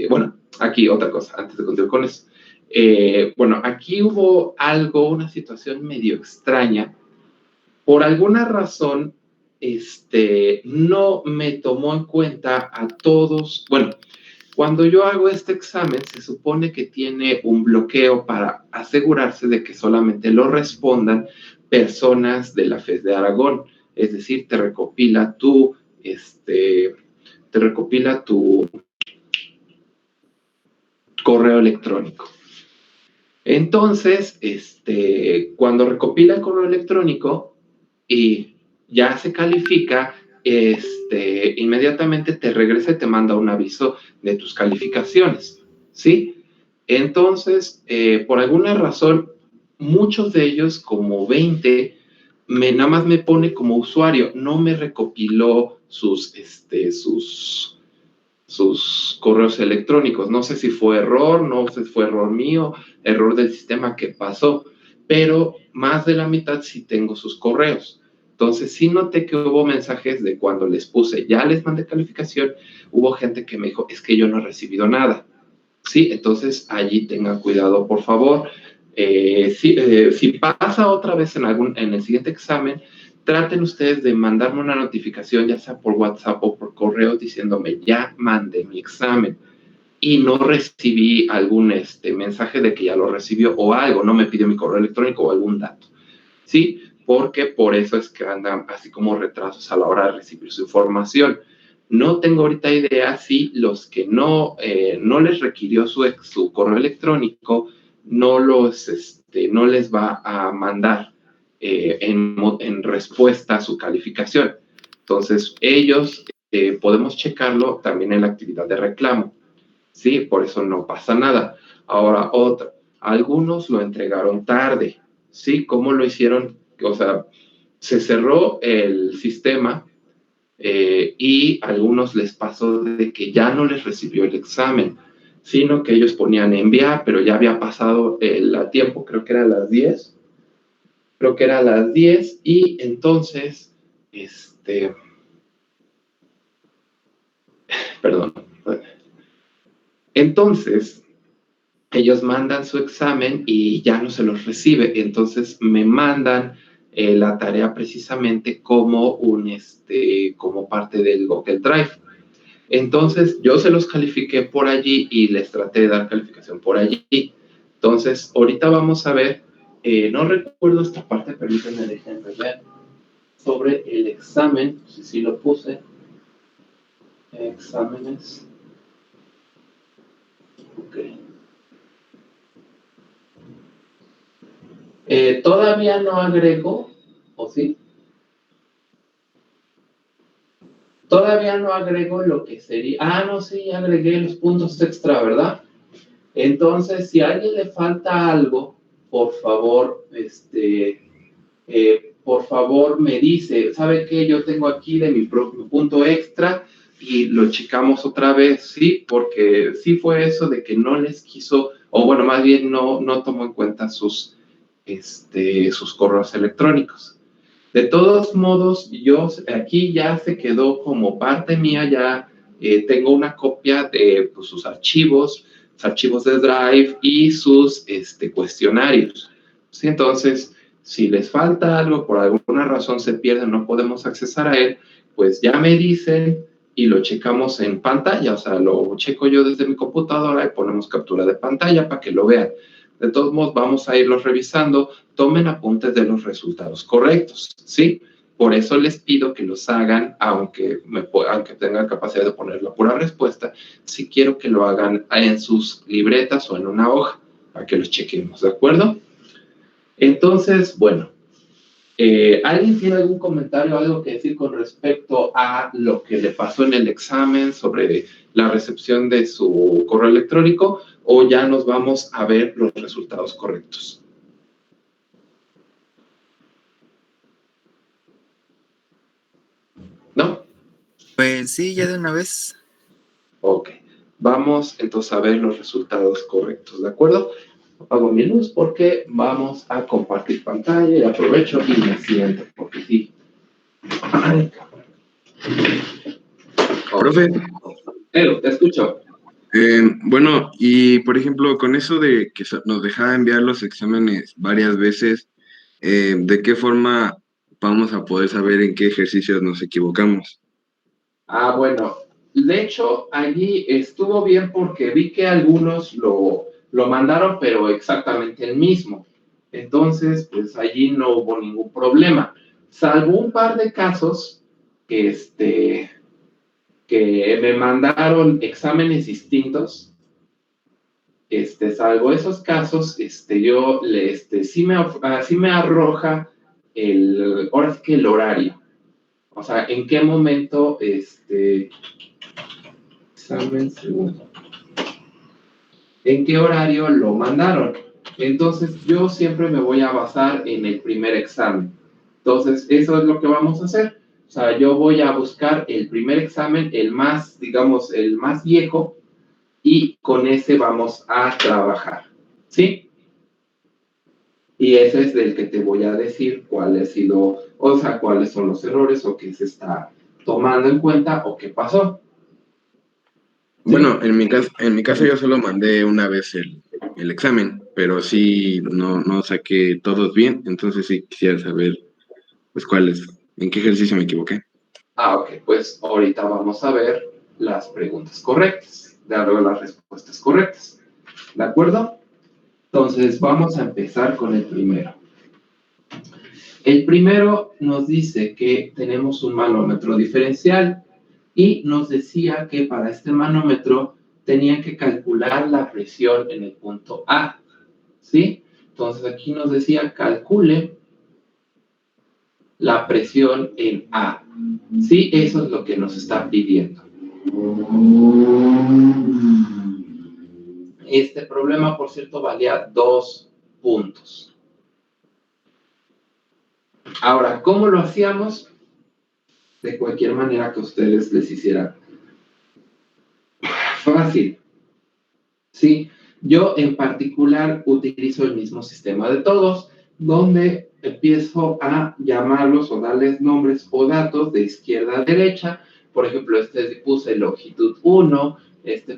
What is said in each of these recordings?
bueno, aquí otra cosa, antes de continuar con eso. Bueno, aquí hubo una situación medio extraña. Por alguna razón, no me tomó en cuenta a todos. Bueno, cuando yo hago este examen, se supone que tiene un bloqueo para asegurarse de que solamente lo respondan personas de la FES de Aragón. Es decir, te recopila tu correo electrónico. Entonces, cuando recopila el correo electrónico y ya se califica, inmediatamente te regresa y te manda un aviso de tus calificaciones, ¿sí? Entonces, por alguna razón, muchos de ellos, como 20, nada más me pone como usuario, no me recopiló sus correos electrónicos. No sé si fue error, no sé si fue error mío, error del sistema que pasó, pero más de la mitad sí tengo sus correos. Entonces sí noté que hubo mensajes de cuando les puse, ya les mandé calificación, hubo gente que me dijo, es que yo no he recibido nada. Sí, entonces allí tengan cuidado, por favor. Si pasa otra vez en el siguiente examen, traten ustedes de mandarme una notificación, ya sea por WhatsApp o por correo, diciéndome, ya mandé mi examen y no recibí algún mensaje de que ya lo recibió o algo, no me pidió mi correo electrónico o algún dato, ¿sí? Porque por eso es que andan así como retrasos a la hora de recibir su información. No tengo ahorita idea si los que no les requirió su correo electrónico no les va a mandar en respuesta a su calificación. Entonces, ellos podemos checarlo también en la actividad de reclamo. Sí, por eso no pasa nada. Ahora, algunos lo entregaron tarde. Sí, ¿cómo lo hicieron? O sea, se cerró el sistema y a algunos les pasó de que ya no les recibió el examen, sino que ellos ponían enviar, pero ya había pasado el tiempo, creo que era a las 10. Creo que era a las 10 y entonces, perdón. Entonces, ellos mandan su examen y ya no se los recibe. Entonces, me mandan la tarea precisamente como como parte del Google Drive. Entonces, yo se los califiqué por allí y les traté de dar calificación por allí. Entonces, ahorita vamos a ver, no recuerdo esta parte, permítanme, déjenme ver, sobre el examen, no sé si lo puse, exámenes, ok. Todavía no agrego, ¿o sí? Todavía no agrego lo que sería, no, sí, agregué los puntos extra, ¿verdad? Entonces, si a alguien le falta algo, por favor, por favor me dice, ¿sabe qué? Yo tengo aquí de mi propio punto extra y lo checamos otra vez, ¿sí? Porque sí fue eso de que no les quiso, o bueno, más bien no tomó en cuenta sus correos electrónicos. De todos modos, yo aquí ya se quedó como parte mía, ya tengo una copia de pues, sus archivos de Drive y sus cuestionarios. ¿Sí? Entonces, si les falta algo, por alguna razón se pierde, no podemos accesar a él, pues ya me dicen y lo checamos en pantalla, o sea, lo checo yo desde mi computadora y ponemos captura de pantalla para que lo vean. De todos modos, vamos a irlos revisando. Tomen apuntes de los resultados correctos, ¿sí? Por eso les pido que los hagan, aunque tengan capacidad de poner la pura respuesta, si quiero que lo hagan en sus libretas o en una hoja, para que los chequemos, ¿de acuerdo? Entonces, bueno, ¿alguien tiene algún comentario o algo que decir con respecto a lo que le pasó en el examen sobre la recepción de su correo electrónico o ya nos vamos a ver los resultados correctos? ¿No? Pues sí, ya de una vez. Ok, vamos entonces a ver los resultados correctos, ¿de acuerdo? Apago mi luz porque vamos a compartir pantalla y aprovecho y me siento, porque sí. Ay, profe. Pero, te escucho. Bueno, y por ejemplo, con eso de que nos dejaba enviar los exámenes varias veces, ¿de qué forma vamos a poder saber en qué ejercicios nos equivocamos? Bueno, de hecho, allí estuvo bien porque vi que algunos lo mandaron, pero exactamente el mismo. Entonces, pues allí no hubo ningún problema, salvo un par de casos que, que me mandaron exámenes distintos. Salvo esos casos, yo sí me arroja ahora sí que el horario. O sea, en qué momento, examen segundo, en qué horario lo mandaron. Entonces, yo siempre me voy a basar en el primer examen. Entonces, eso es lo que vamos a hacer. O sea, yo voy a buscar el primer examen, el más, digamos, el más viejo, y con ese vamos a trabajar. ¿Sí? Y ese es del que te voy a decir cuál ha sido, o sea, cuáles son los errores o qué se está tomando en cuenta o qué pasó. ¿Sí? Bueno, en mi caso yo solo mandé una vez el examen, pero sí no saqué todos bien, entonces sí quisiera saber pues en qué ejercicio me equivoqué. Ok, pues ahorita vamos a ver las preguntas correctas, las respuestas correctas. ¿De acuerdo? Entonces vamos a empezar con el primero. El primero nos dice que tenemos un manómetro diferencial y nos decía que para este manómetro tenía que calcular la presión en el punto A. ¿Sí? Entonces aquí nos decía calcule la presión en A. Sí, eso es lo que nos está pidiendo. Este problema, por cierto, valía 2 puntos. Ahora, ¿cómo lo hacíamos? De cualquier manera que ustedes les hicieran. Fácil. Sí, yo en particular utilizo el mismo sistema de todos, donde empiezo a llamarlos o darles nombres o datos de izquierda a derecha. Por ejemplo, puse longitud 1,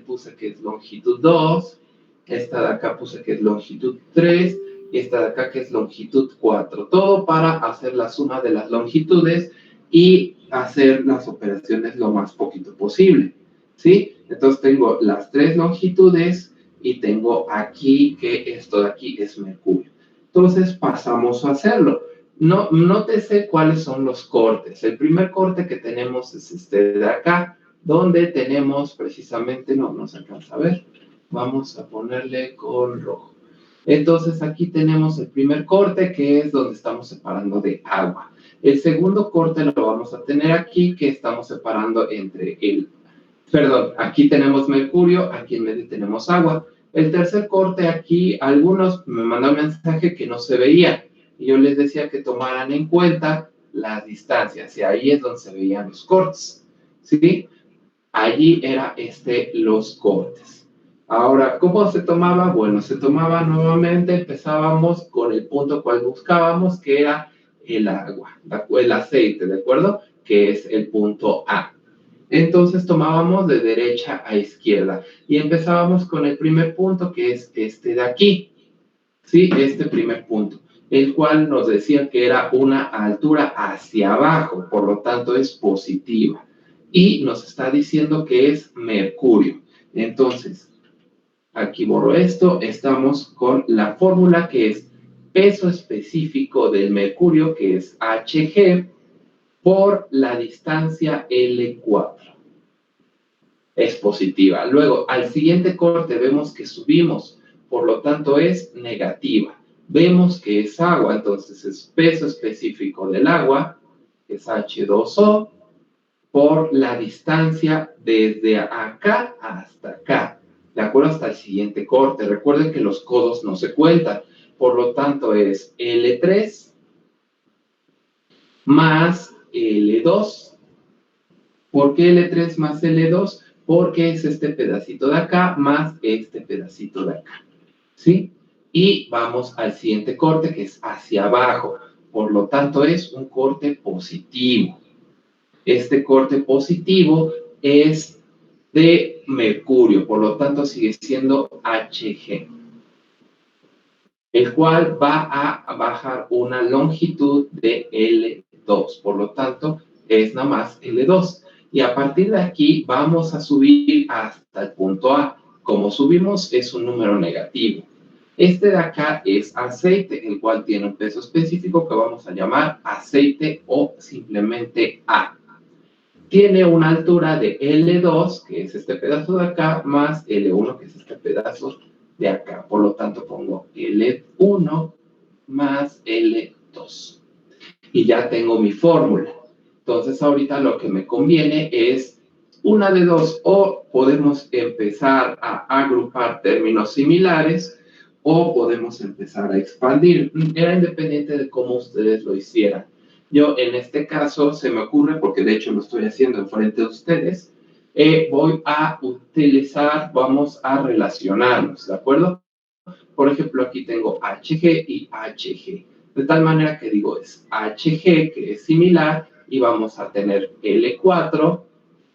puse que es longitud 2, esta de acá puse que es longitud 3 y esta de acá que es longitud 4. Todo para hacer la suma de las longitudes y hacer las operaciones lo más poquito posible. ¿Sí? Entonces tengo las 3 longitudes y tengo aquí que esto de aquí es mercurio. Entonces pasamos a hacerlo. Nótese cuáles son los cortes. El primer corte que tenemos es este de acá, donde tenemos precisamente, no se alcanza a ver, vamos a ponerle con rojo. Entonces aquí tenemos el primer corte, que es donde estamos separando de agua. El segundo corte lo vamos a tener aquí, que estamos separando entre aquí tenemos mercurio, aquí en medio tenemos agua. El tercer corte aquí, algunos me mandaron un mensaje que no se veía, y yo les decía que tomaran en cuenta las distancias, y ahí es donde se veían los cortes, ¿sí? Allí era los cortes. Ahora, ¿cómo se tomaba? Bueno, se tomaba nuevamente, empezábamos con el punto cual buscábamos, que era el agua, el aceite, ¿de acuerdo? Que es el punto A. Entonces tomábamos de derecha a izquierda y empezábamos con el primer punto, que es este de aquí, ¿sí? Este primer punto, el cual nos decía que era una altura hacia abajo, por lo tanto es positiva. Y nos está diciendo que es mercurio. Entonces, aquí borro esto, estamos con la fórmula que es peso específico del mercurio, que es Hg, por la distancia L4. Es positiva. Luego, al siguiente corte vemos que subimos, por lo tanto es negativa. Vemos que es agua, entonces es peso específico del agua, que es H2O, por la distancia desde acá hasta acá, de acuerdo hasta el siguiente corte. Recuerden que los codos no se cuentan, por lo tanto es L3 más L2. ¿Por qué L3 más L2? Porque es este pedacito de acá más este pedacito de acá, ¿sí? Y vamos al siguiente corte, que es hacia abajo. Por lo tanto, es un corte positivo. Este corte positivo es de mercurio, por lo tanto sigue siendo Hg, el cual va a bajar una longitud de L2, por lo tanto es nada más L2. Y a partir de aquí vamos a subir hasta el punto A. Como subimos es un número negativo. Este de acá es aceite, el cual tiene un peso específico que vamos a llamar aceite o simplemente A. Tiene una altura de L2, que es este pedazo de acá, más L1, que es este pedazo de acá. Por lo tanto, pongo L1 más L2. Y ya tengo mi fórmula. Entonces, ahorita lo que me conviene es una de dos. O podemos empezar a agrupar términos similares o podemos empezar a expandir. Era independiente de cómo ustedes lo hicieran. Yo, en este caso, se me ocurre, porque de hecho lo estoy haciendo enfrente de ustedes, voy a utilizar, vamos a relacionarnos, ¿de acuerdo? Por ejemplo, aquí tengo Hg y Hg. De tal manera que digo es Hg, que es similar, y vamos a tener L4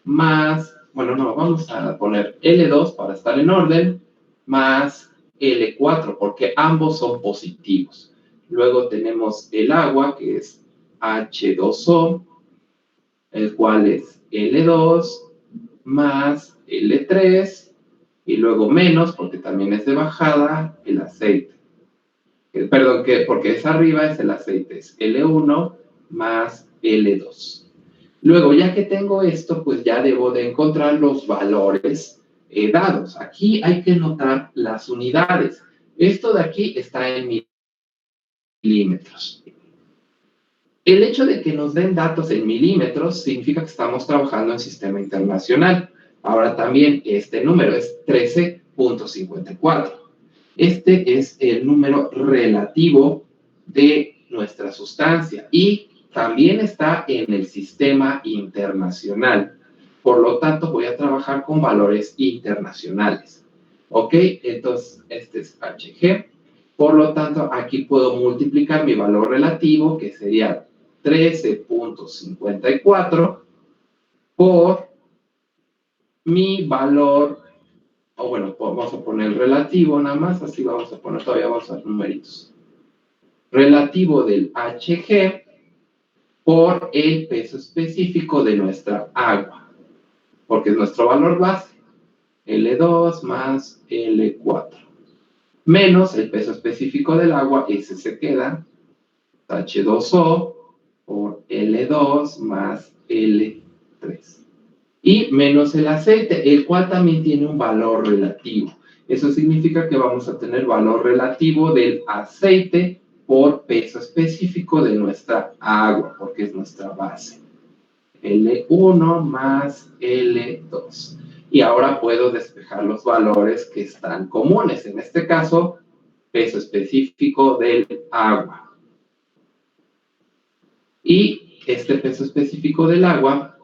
más, bueno, no, vamos a poner L2 para estar en orden, más L4, porque ambos son positivos. Luego tenemos el agua, que es H2O, el cual es L2 más L3, y luego menos, porque también es de bajada, el aceite. Perdón, porque es arriba, es el aceite, es L1 más L2. Luego, ya que tengo esto, pues ya debo de encontrar los valores dados. Aquí hay que notar las unidades. Esto de aquí está en milímetros. El hecho de que nos den datos en milímetros significa que estamos trabajando en sistema internacional. Ahora también este número es 13.54. Este es el número relativo de nuestra sustancia y también está en el sistema internacional. Por lo tanto, voy a trabajar con valores internacionales. ¿Ok? Entonces, este es Hg. Por lo tanto, aquí puedo multiplicar mi valor relativo, que sería 13.54, por mi valor, o bueno, vamos a poner relativo nada más, así vamos a poner, todavía vamos a hacer numeritos. Relativo del Hg por el peso específico de nuestra agua, porque es nuestro valor base, L2 más L4, menos el peso específico del agua, ese se queda, H2O por L2 más L3. Y menos el aceite, el cual también tiene un valor relativo. Eso significa que vamos a tener valor relativo del aceite por peso específico de nuestra agua, porque es nuestra base. L1 más L2. Y ahora puedo despejar los valores que están comunes. En este caso, peso específico del agua. Y este peso específico del agua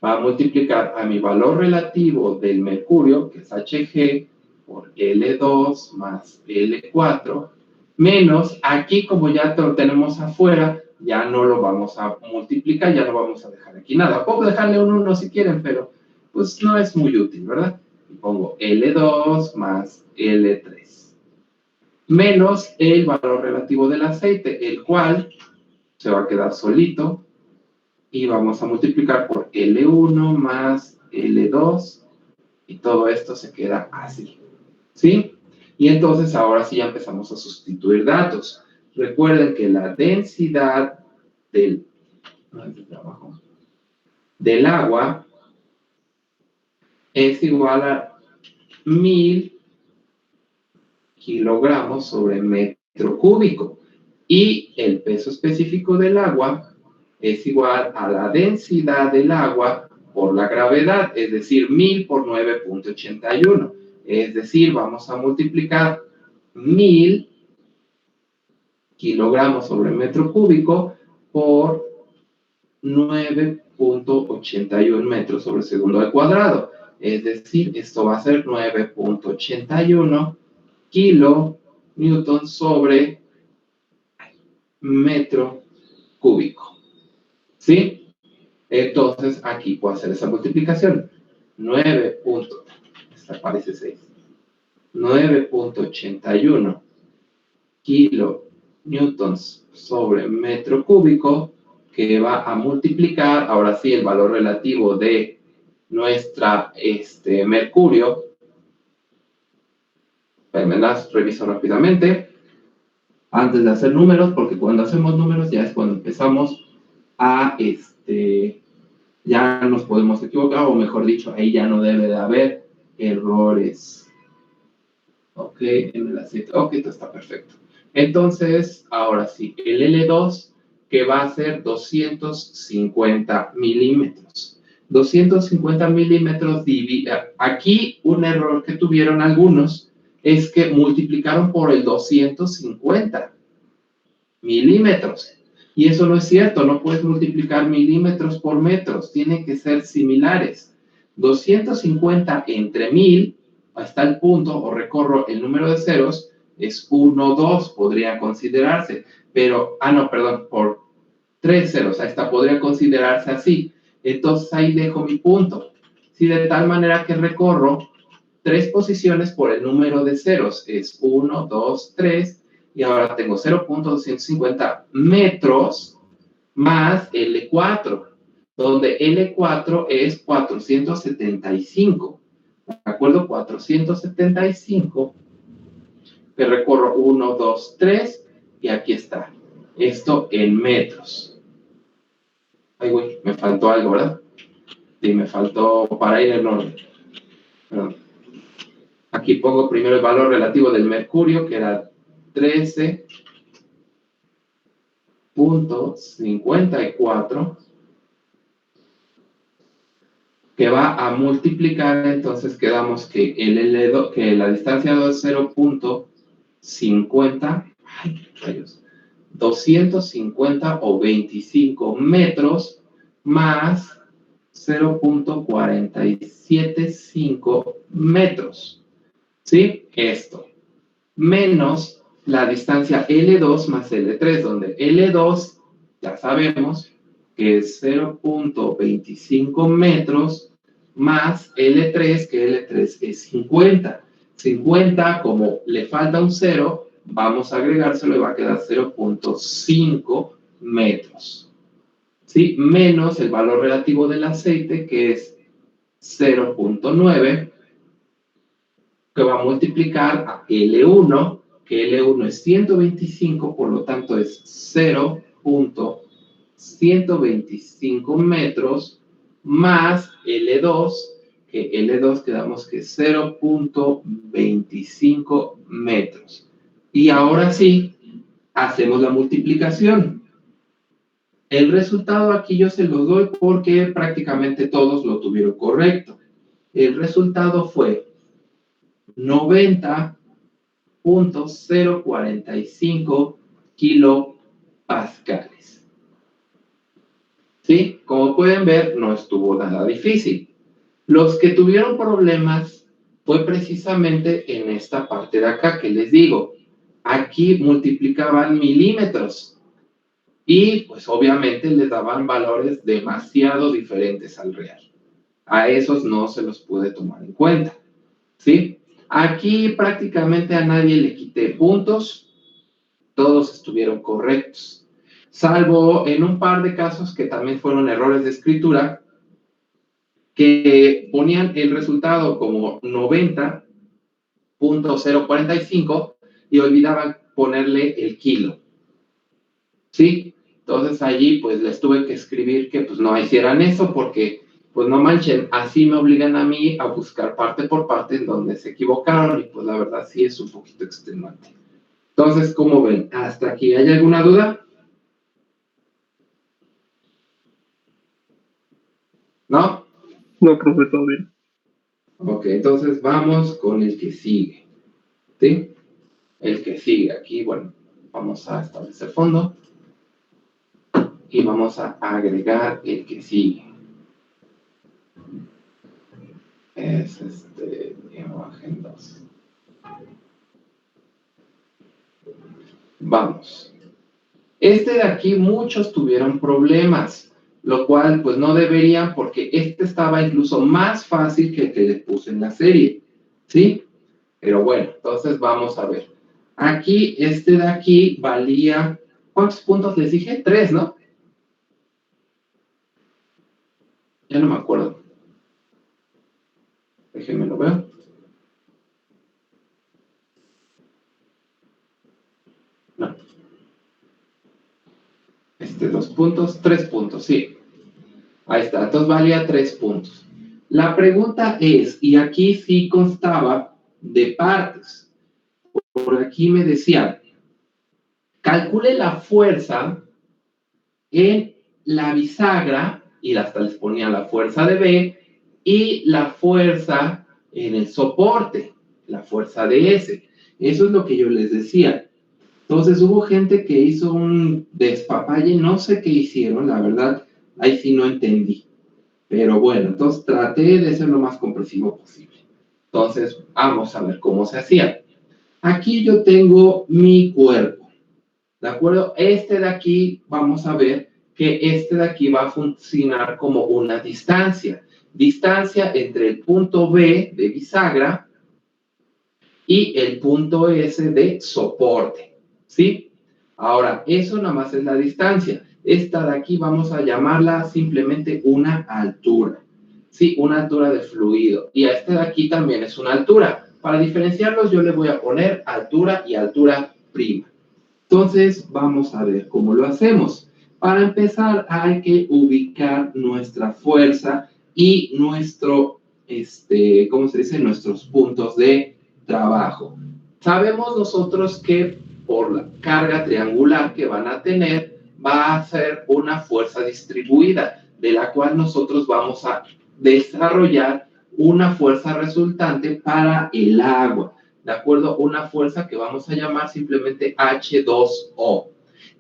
va a multiplicar a mi valor relativo del mercurio, que es Hg, por L2 más L4, menos, aquí como ya lo tenemos afuera, ya no lo vamos a multiplicar, ya no vamos a dejar aquí nada. Puedo dejarle un 1 si quieren, pero pues no es muy útil, ¿verdad? Y pongo L2 más L3, menos el valor relativo del aceite, el cual se va a quedar solito, y vamos a multiplicar por L1 más L2, y todo esto se queda así, ¿sí? Y entonces ahora sí ya empezamos a sustituir datos. Recuerden que la densidad del agua es igual a 1000 kilogramos sobre metro cúbico, y el peso específico del agua es igual a la densidad del agua por la gravedad, es decir, 1000 por 9.81. Es decir, vamos a multiplicar 1000 kilogramos sobre metro cúbico por 9.81 metros sobre segundo al cuadrado. Es decir, esto va a ser 9.81 kilonewton sobre metro cúbico. ¿Sí? Entonces, aquí puedo hacer esa multiplicación. 9.81 kilonewtons sobre metro cúbico, que va a multiplicar, ahora sí, el valor relativo de nuestra mercurio. Me las reviso rápidamente antes de hacer números, porque cuando hacemos números ya es cuando empezamos a ya nos podemos equivocar, o mejor dicho, ahí ya no debe de haber errores. Ok, en el aceite. Ok, esto está perfecto. Entonces, ahora sí, el L2, que va a ser 250 milímetros. 250 milímetros, aquí un error que tuvieron algunos es que multiplicaron por el 250 milímetros. Y eso no es cierto, no puedes multiplicar milímetros por metros, tienen que ser similares. 250 entre 1000, hasta el punto, o recorro el número de ceros, es 1, 2, podría considerarse. Pero, no, perdón, por 3 ceros, esta podría considerarse así. Entonces ahí dejo mi punto. Si de tal manera que recorro 3 posiciones por el número de ceros, es 1, 2, 3, y ahora tengo 0.250 metros más L4, donde L4 es 475. ¿De acuerdo? 475, que recorro 1, 2, 3, y aquí está. Esto en metros. Ay, güey, me faltó algo, ¿verdad? Sí, me faltó para ir en orden. Perdón. Aquí pongo primero el valor relativo del mercurio, que era 13.54, que va a multiplicar, entonces quedamos que que la distancia es 0.50, ay, rayos, 250 o 25 metros más 0.475 metros. ¿Sí? Esto. Menos la distancia L2 más L3, donde L2 ya sabemos que es 0.25 metros más L3, que L3 es 50. 50, como le falta un 0, vamos a agregárselo y va a quedar 0.5 metros. ¿Sí? Menos el valor relativo del aceite, que es 0.9, que va a multiplicar a L1, que L1 es 125, por lo tanto es 0.125 metros, más L2, que L2 quedamos que es 0.25 metros. Y ahora sí, hacemos la multiplicación. El resultado aquí yo se lo doy porque prácticamente todos lo tuvieron correcto. El resultado fue 90.045 kilopascales. ¿Sí? Como pueden ver, no estuvo nada difícil. Los que tuvieron problemas fue precisamente en esta parte de acá que les digo. Aquí multiplicaban milímetros y pues obviamente les daban valores demasiado diferentes al real. A esos no se los pude tomar en cuenta. ¿Sí? Aquí prácticamente a nadie le quité puntos, todos estuvieron correctos, salvo en un par de casos que también fueron errores de escritura, que ponían el resultado como 90.045 y olvidaban ponerle el kilo. ¿Sí? Entonces allí pues les tuve que escribir que pues no hicieran eso porque pues no manchen, así me obligan a mí a buscar parte por parte en donde se equivocaron y pues la verdad sí es un poquito extenuante. Entonces, ¿cómo ven? ¿Hasta aquí hay alguna duda? ¿No? No, profe, todo bien. Ok, entonces vamos con el que sigue. ¿Sí? El que sigue aquí, bueno, vamos a establecer fondo y vamos a agregar el que sigue. Es imagen 2. Vamos. De aquí muchos tuvieron problemas. lo cual pues no deberían porque este estaba incluso más fácil que el que les puse en la serie, ¿sí? Pero bueno, entonces vamos a ver. Aquí, este de aquí valía, ¿cuántos puntos les dije? 3, ¿no? Ya no me acuerdo. Déjenme lo veo. No. 2 puntos, 3 puntos, sí. Ahí está, entonces valía 3 puntos. La pregunta es, y aquí sí constaba de partes. Por aquí me decían, calcule la fuerza en la bisagra, y hasta les ponía la fuerza de B, y la fuerza en el soporte, la fuerza de S. Eso es lo que yo les decía. Entonces hubo gente que hizo un despapalle, no sé qué hicieron, la verdad, ahí sí no entendí. Pero bueno, entonces traté de ser lo más comprensivo posible. Entonces, vamos a ver cómo se hacía. Aquí yo tengo mi cuerpo, ¿de acuerdo? Este de aquí, vamos a ver que este de aquí va a funcionar como una distancia. Distancia entre el punto B de bisagra y el punto S de soporte, ¿sí? Ahora, eso nada más es la distancia. Esta de aquí vamos a llamarla simplemente una altura, ¿sí? Una altura de fluido. Y a este de aquí también es una altura. Para diferenciarlos yo le voy a poner altura y altura prima. Entonces, vamos a ver cómo lo hacemos. Para empezar, hay que ubicar nuestra fuerza y nuestro, ¿cómo se dice? Nuestros puntos de trabajo. Sabemos nosotros que por la carga triangular que van a tener, va a ser una fuerza distribuida, de la cual nosotros vamos a desarrollar una fuerza resultante para el agua. ¿De acuerdo? Una fuerza que vamos a llamar simplemente H2O.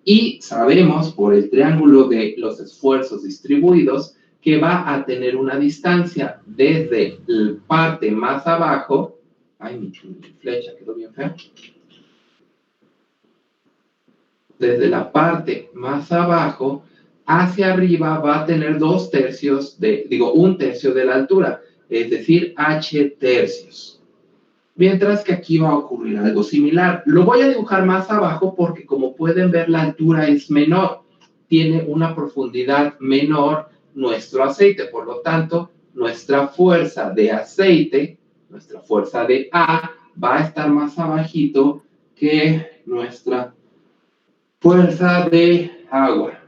Y sabemos por el triángulo de los esfuerzos distribuidos que va a tener una distancia desde la parte más abajo. Ay, mi flecha quedó bien fea. Desde la parte más abajo hacia arriba va a tener 1 tercio de la altura, es decir, H tercios. Mientras que aquí va a ocurrir algo similar. Lo voy a dibujar más abajo porque como pueden ver la altura es menor. Tiene una profundidad menor nuestro aceite. Por lo tanto, nuestra fuerza de aceite, nuestra fuerza de A, va a estar más abajito que nuestra fuerza de agua.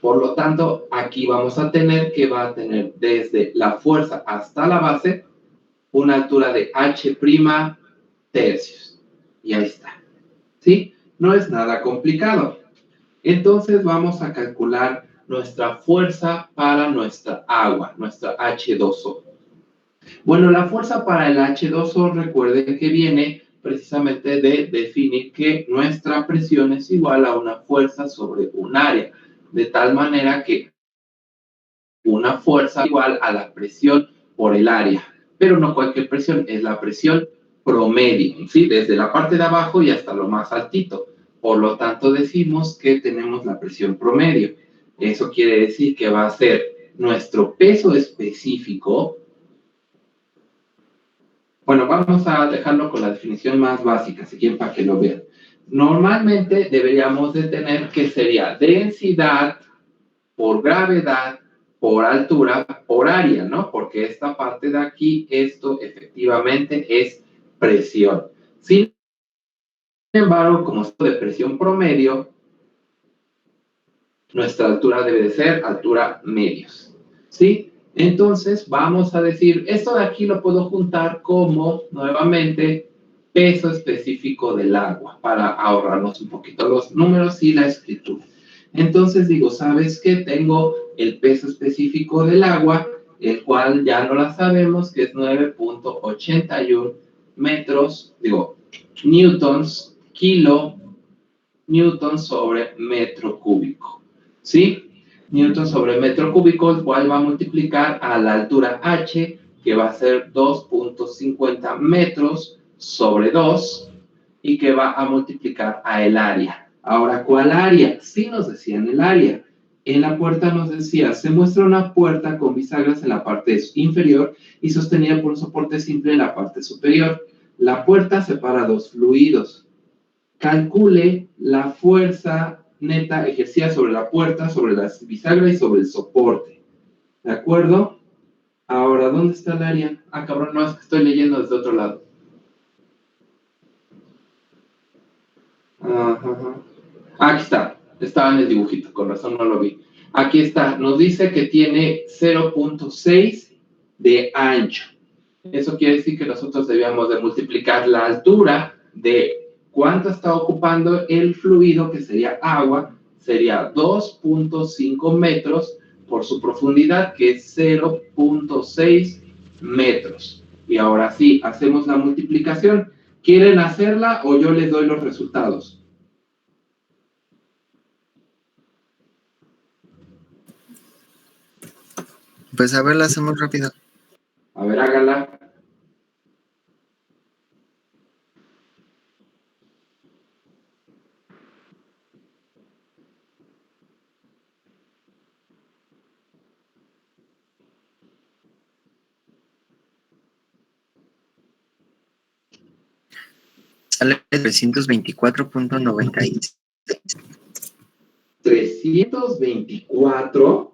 Por lo tanto, aquí vamos a tener que va a tener desde la fuerza hasta la base una altura de H' tercios. Y ahí está. ¿Sí? No es nada complicado. Entonces vamos a calcular nuestra fuerza para nuestra agua, nuestra H2O. Bueno, la fuerza para el H2O, recuerden que viene precisamente de definir que nuestra presión es igual a una fuerza sobre un área, de tal manera que una fuerza igual a la presión por el área, pero no cualquier presión, es la presión promedio, ¿sí? Desde la parte de abajo y hasta lo más altito. Por lo tanto, decimos que tenemos la presión promedio. Eso quiere decir que va a ser nuestro peso específico. Bueno, vamos a dejarlo con la definición más básica, si quieren, para que lo vean. Normalmente deberíamos de tener que sería densidad por gravedad, por altura, por área, ¿no? Porque esta parte de aquí, esto efectivamente es presión. Sin embargo, como esto de presión promedio, nuestra altura debe de ser altura medios, ¿sí? Entonces, vamos a decir, esto de aquí lo puedo juntar como, nuevamente, peso específico del agua, para ahorrarnos un poquito los números y la escritura. Entonces digo, ¿sabes qué? Tengo el peso específico del agua, el cual ya no la sabemos, que es 9.81 newtons, newtons sobre metro cúbico, ¿sí? Newton sobre metro cúbico, el cual va a multiplicar a la altura h, que va a ser 2.50 metros sobre 2, y que va a multiplicar a el área. Ahora, ¿cuál área? Sí nos decían el área. En la puerta nos decía, se muestra una puerta con bisagras en la parte inferior y sostenida por un soporte simple en la parte superior. La puerta separa dos fluidos. Calcule la fuerza neta ejercida sobre la puerta, sobre la bisagra y sobre el soporte. ¿De acuerdo? Ahora, ¿dónde está el área? Ah, cabrón, no, es que estoy leyendo desde otro lado. Ajá. Aquí está. Estaba en el dibujito, con razón no lo vi. Aquí está. Nos dice que tiene 0.6 de ancho. Eso quiere decir que nosotros debíamos de multiplicar la altura de cuánto está ocupando el fluido, que sería agua, sería 2.5 metros por su profundidad, que es 0.6 metros. Y ahora sí, hacemos la multiplicación. ¿Quieren hacerla o yo les doy los resultados? Pues a ver, la hacemos rápido. A ver, hágala. Sale 324.96. 324.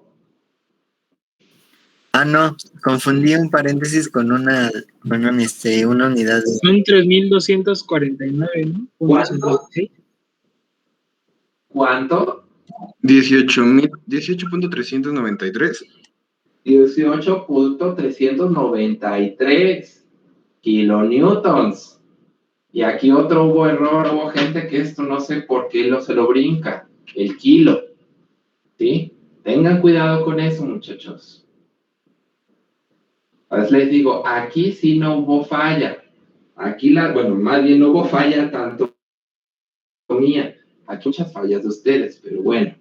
Ah, no, confundí un paréntesis con una unidad de... Son 3.249, ¿no? ¿Cuánto? ¿Cuánto? 18.393. 18.393 kilonewtons. Y aquí hubo error, hubo gente que esto no sé por qué se lo brinca, el kilo. ¿Sí? Tengan cuidado con eso, muchachos. Pues les digo, aquí sí no hubo falla. Aquí más bien no hubo falla tanto mía. Aquí muchas fallas de ustedes, pero bueno.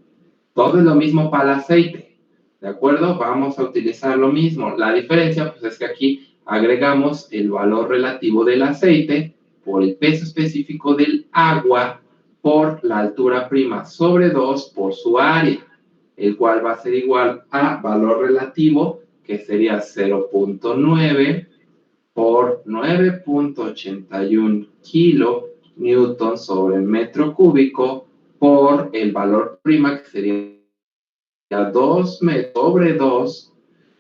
Todo es lo mismo para el aceite. ¿De acuerdo? Vamos a utilizar lo mismo. La diferencia, pues, es que aquí agregamos el valor relativo del aceite por el peso específico del agua por la altura prima sobre 2 por su área, el cual va a ser igual a valor relativo, que sería 0.9 por 9.81 kilonewton sobre metro cúbico por el valor prima, que sería 2 sobre 2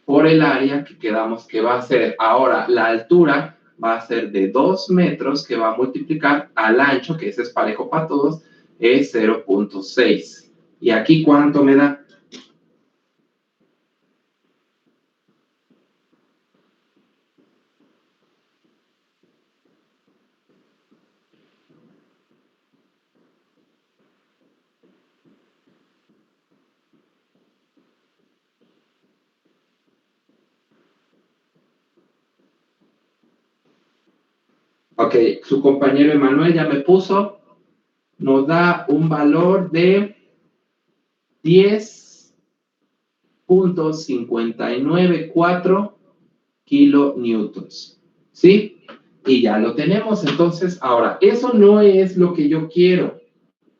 por el área que quedamos que va a ser. Ahora, la altura va a ser de 2 metros, que va a multiplicar al ancho, que ese es parejo para todos, es 0.6. ¿Y aquí cuánto me da? Ok, su compañero Emanuel ya me puso, nos da un valor de 10.594 kilonewtons, ¿sí? Y ya lo tenemos. Entonces, ahora, eso no es lo que yo quiero,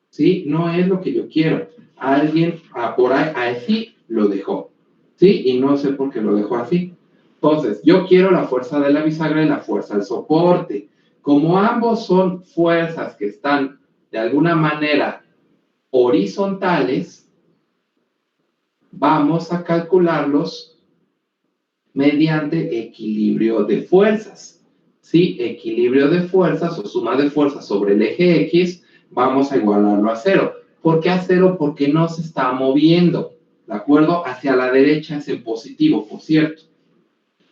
¿sí? No es lo que yo quiero. Alguien por ahí así lo dejó, ¿sí? Y no sé por qué lo dejó así. Entonces, yo quiero la fuerza de la bisagra y la fuerza del soporte. Como ambos son fuerzas que están de alguna manera horizontales, vamos a calcularlos mediante equilibrio de fuerzas. ¿Sí? Equilibrio de fuerzas o suma de fuerzas sobre el eje X, vamos a igualarlo a 0. ¿Por qué a 0? Porque no se está moviendo, ¿de acuerdo? Hacia la derecha es en positivo, por cierto.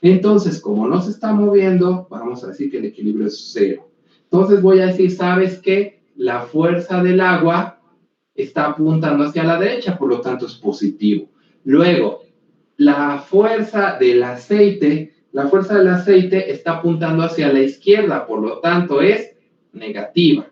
Entonces, como no se está moviendo, vamos a decir que el equilibrio es 0. Entonces voy a decir, ¿sabes qué? La fuerza del agua está apuntando hacia la derecha, por lo tanto es positivo. Luego, la fuerza del aceite está apuntando hacia la izquierda, por lo tanto es negativa.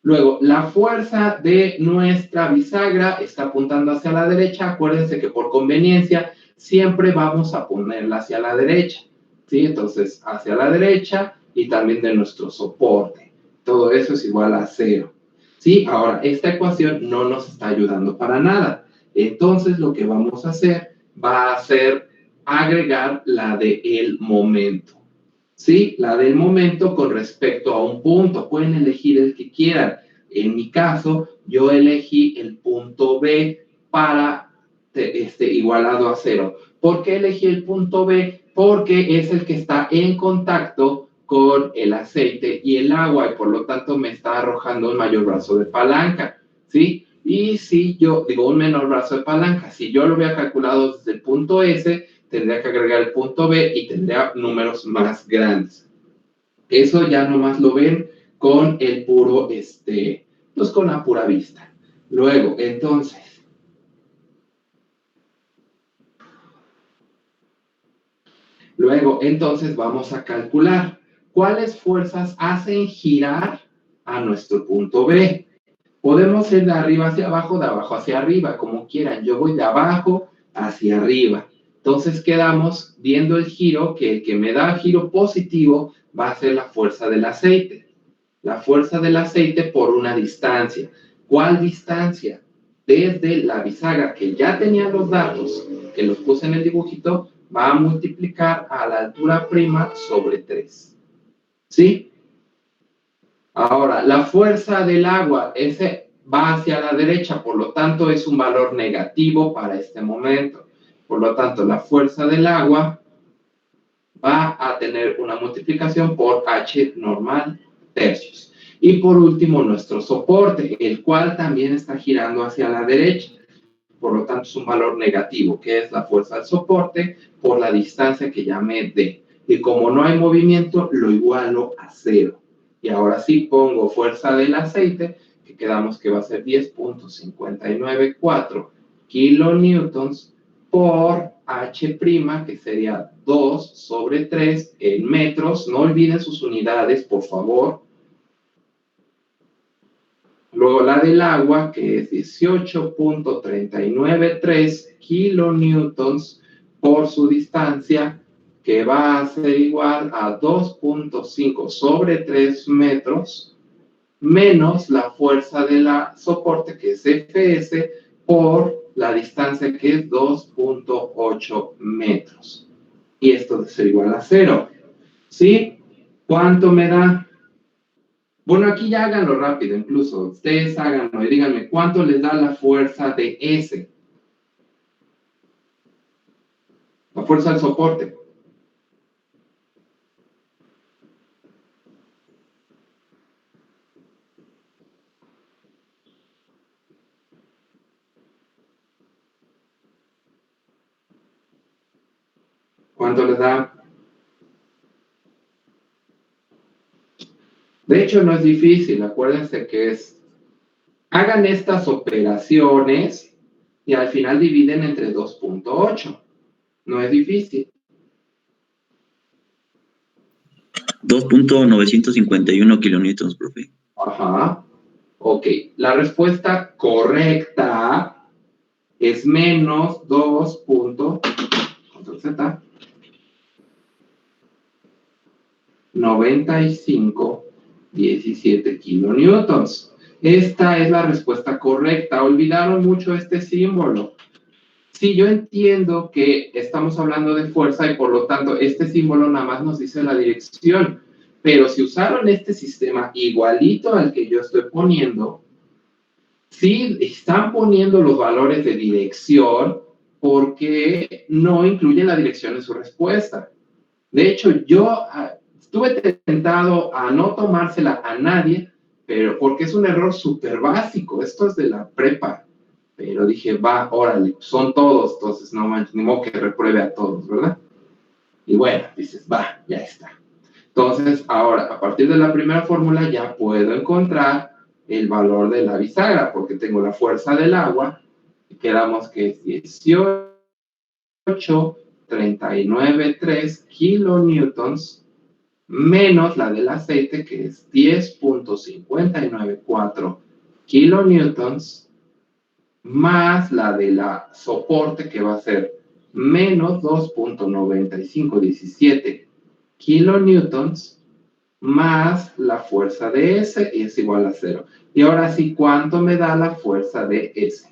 Luego, la fuerza de nuestra bisagra está apuntando hacia la derecha. Acuérdense que por conveniencia siempre vamos a ponerla hacia la derecha, ¿sí? Entonces, hacia la derecha, y también de nuestro soporte. Todo eso es igual a 0. ¿Sí? Ahora, esta ecuación no nos está ayudando para nada. Entonces, lo que vamos a hacer va a ser agregar la del momento. ¿Sí? La del momento con respecto a un punto. Pueden elegir el que quieran. En mi caso, yo elegí el punto B para igualado a 0. ¿Por qué elegí el punto B? Porque es el que está en contacto con el aceite y el agua y por lo tanto me está arrojando un mayor brazo de palanca, ¿sí? Y si yo digo un menor brazo de palanca, si yo lo hubiera calculado desde el punto S, tendría que agregar el punto B y tendría números más grandes. Eso ya nomás lo ven con el puro, pues con la pura vista. Luego, entonces, vamos a calcular cuáles fuerzas hacen girar a nuestro punto B. Podemos ir de arriba hacia abajo, de abajo hacia arriba, como quieran. Yo voy de abajo hacia arriba. Entonces quedamos viendo el giro, que el que me da giro positivo va a ser la fuerza del aceite. La fuerza del aceite por una distancia. ¿Cuál distancia? Desde la bisagra, que ya tenía los datos, que los puse en el dibujito, va a multiplicar a la altura prima sobre 3. ¿Sí? Ahora, la fuerza del agua, ese va hacia la derecha, por lo tanto es un valor negativo para este momento. Por lo tanto, la fuerza del agua va a tener una multiplicación por H normal tercios. Y por último, nuestro soporte, el cual también está girando hacia la derecha. Por lo tanto, es un valor negativo, que es la fuerza del soporte por la distancia que llamé D. Y como no hay movimiento, lo igualo a 0. Y ahora sí pongo fuerza del aceite, que quedamos que va a ser 10.594 kilonewtons por H', que sería 2 sobre 3 en metros. No olviden sus unidades, por favor. Luego la del agua, que es 18.393 kilonewtons por su distancia, que va a ser igual a 2.5 sobre 3 metros, menos la fuerza de la soporte, que es Fs, por la distancia, que es 2.8 metros. Y esto debe ser igual a 0. ¿Sí? ¿Cuánto me da? Bueno, aquí ya háganlo rápido, incluso. Ustedes háganlo y díganme, ¿cuánto les da la fuerza de S? La fuerza del soporte. ¿Cuánto les da? De hecho, no es difícil. Acuérdense que hagan estas operaciones y al final dividen entre 2.8. No es difícil. 2.951 kilonewtons, profe. Ajá. Ok. La respuesta correcta es menos 2. Control Z. 95.17 kilonewtons. Esta es la respuesta correcta. Olvidaron mucho este símbolo. Sí, yo entiendo que estamos hablando de fuerza y por lo tanto este símbolo nada más nos dice la dirección. Pero si usaron este sistema igualito al que yo estoy poniendo, sí están poniendo los valores de dirección porque no incluyen la dirección en su respuesta. De hecho, yo estuve tentado a no tomársela a nadie, pero porque es un error súper básico. Esto es de la prepa. Pero dije, va, órale, son todos, entonces no manches, ni modo que repruebe a todos, ¿verdad? Y bueno, dices, va, ya está. Entonces, ahora, a partir de la primera fórmula ya puedo encontrar el valor de la bisagra, porque tengo la fuerza del agua, y quedamos que es 18.393 kilonewtons, menos la del aceite, que es 10.594 kilonewtons, más la de la soporte, que va a ser menos 2.9517 kilonewtons, más la fuerza de S es igual a 0. Y ahora sí, ¿cuánto me da la fuerza de S?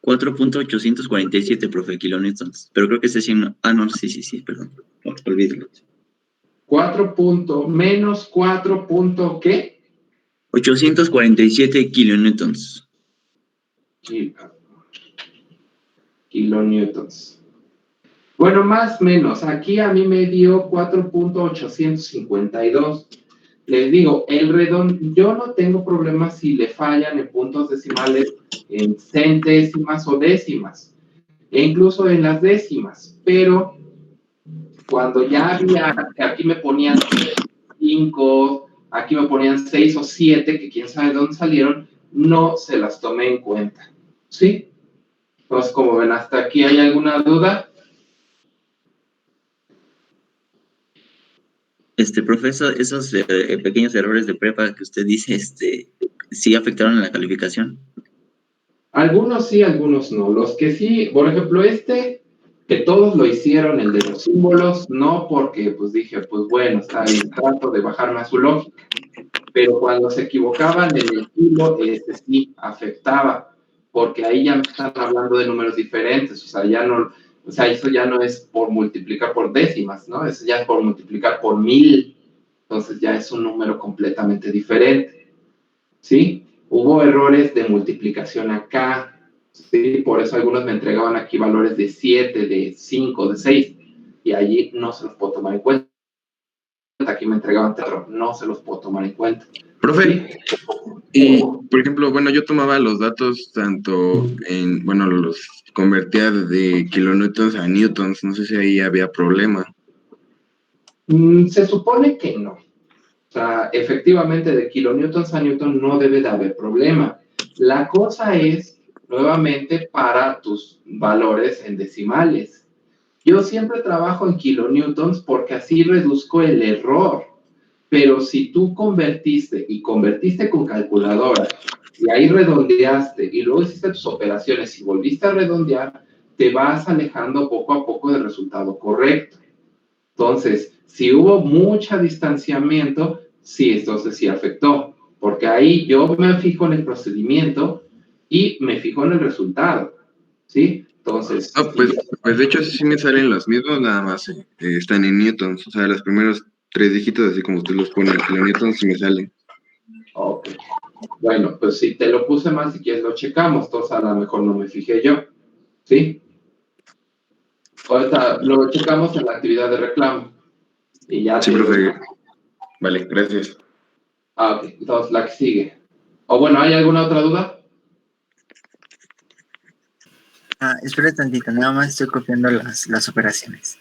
$4.847, profe, kilonewtons. Pero creo que ese sí no. Ah, no, sí, perdón. Olvídalo. 4 menos 4 ¿qué? 847 kilonewtons. Kilonewtons. Bueno, más o menos. Aquí a mí me dio 4.852. Les digo, yo no tengo problemas si le fallan en puntos decimales, en centésimas o décimas, e incluso en las décimas, pero cuando ya había, aquí me ponían 5, aquí me ponían 6 o 7, que quién sabe de dónde salieron, no se las tomé en cuenta, ¿sí? Entonces, como ven, hasta aquí, ¿hay alguna duda? Profesor, esos pequeños errores de prepa que usted dice, ¿sí afectaron en la calificación? Algunos sí, algunos no. Los que sí, por ejemplo, que todos lo hicieron, el de los símbolos, no porque, pues dije, pues bueno, está bien, trato de bajarme a su lógica. Pero cuando se equivocaban en el kilo, sí afectaba, porque ahí ya me están hablando de números diferentes, o sea, eso ya no es por multiplicar por décimas, ¿no? Eso ya es por multiplicar por 1000, entonces ya es un número completamente diferente, ¿sí? Hubo errores de multiplicación acá, ¿sí? Por eso algunos me entregaban aquí valores de 7, de 5, de 6, y allí no se los puedo tomar en cuenta. Aquí me entregaban 4, no se los puedo tomar en cuenta. Profe, ¿Sí? y por ejemplo, bueno, yo tomaba los datos tanto los convertía de kilonewtons a newtons, no sé si ahí había problema. Se supone que no. O sea, efectivamente, de kilonewtons a newton no debe de haber problema. La cosa es, nuevamente, para tus valores en decimales. Yo siempre trabajo en kilonewtons porque así reduzco el error. Pero si tú convertiste con calculadora, y ahí redondeaste, y luego hiciste tus operaciones y volviste a redondear, te vas alejando poco a poco del resultado correcto. Entonces, si hubo mucho distanciamiento, sí, entonces sí afectó, porque ahí yo me fijo en el procedimiento y me fijo en el resultado, ¿sí? Entonces... Pues de hecho sí me salen los mismos, nada más están en newtons, o sea, los primeros 3 dígitos, así como usted los pone en kilonewtons, sí me salen. Ok. Bueno, pues si te lo puse mal, si quieres lo checamos, entonces a lo mejor no me fijé yo, ¿sí? Ahorita lo checamos en la actividad de reclamo. Y ya Sí, te... profe. Vale, gracias. Ok, entonces la que sigue. O bueno, ¿hay alguna otra duda? Espera tantito, nada más estoy copiando las operaciones.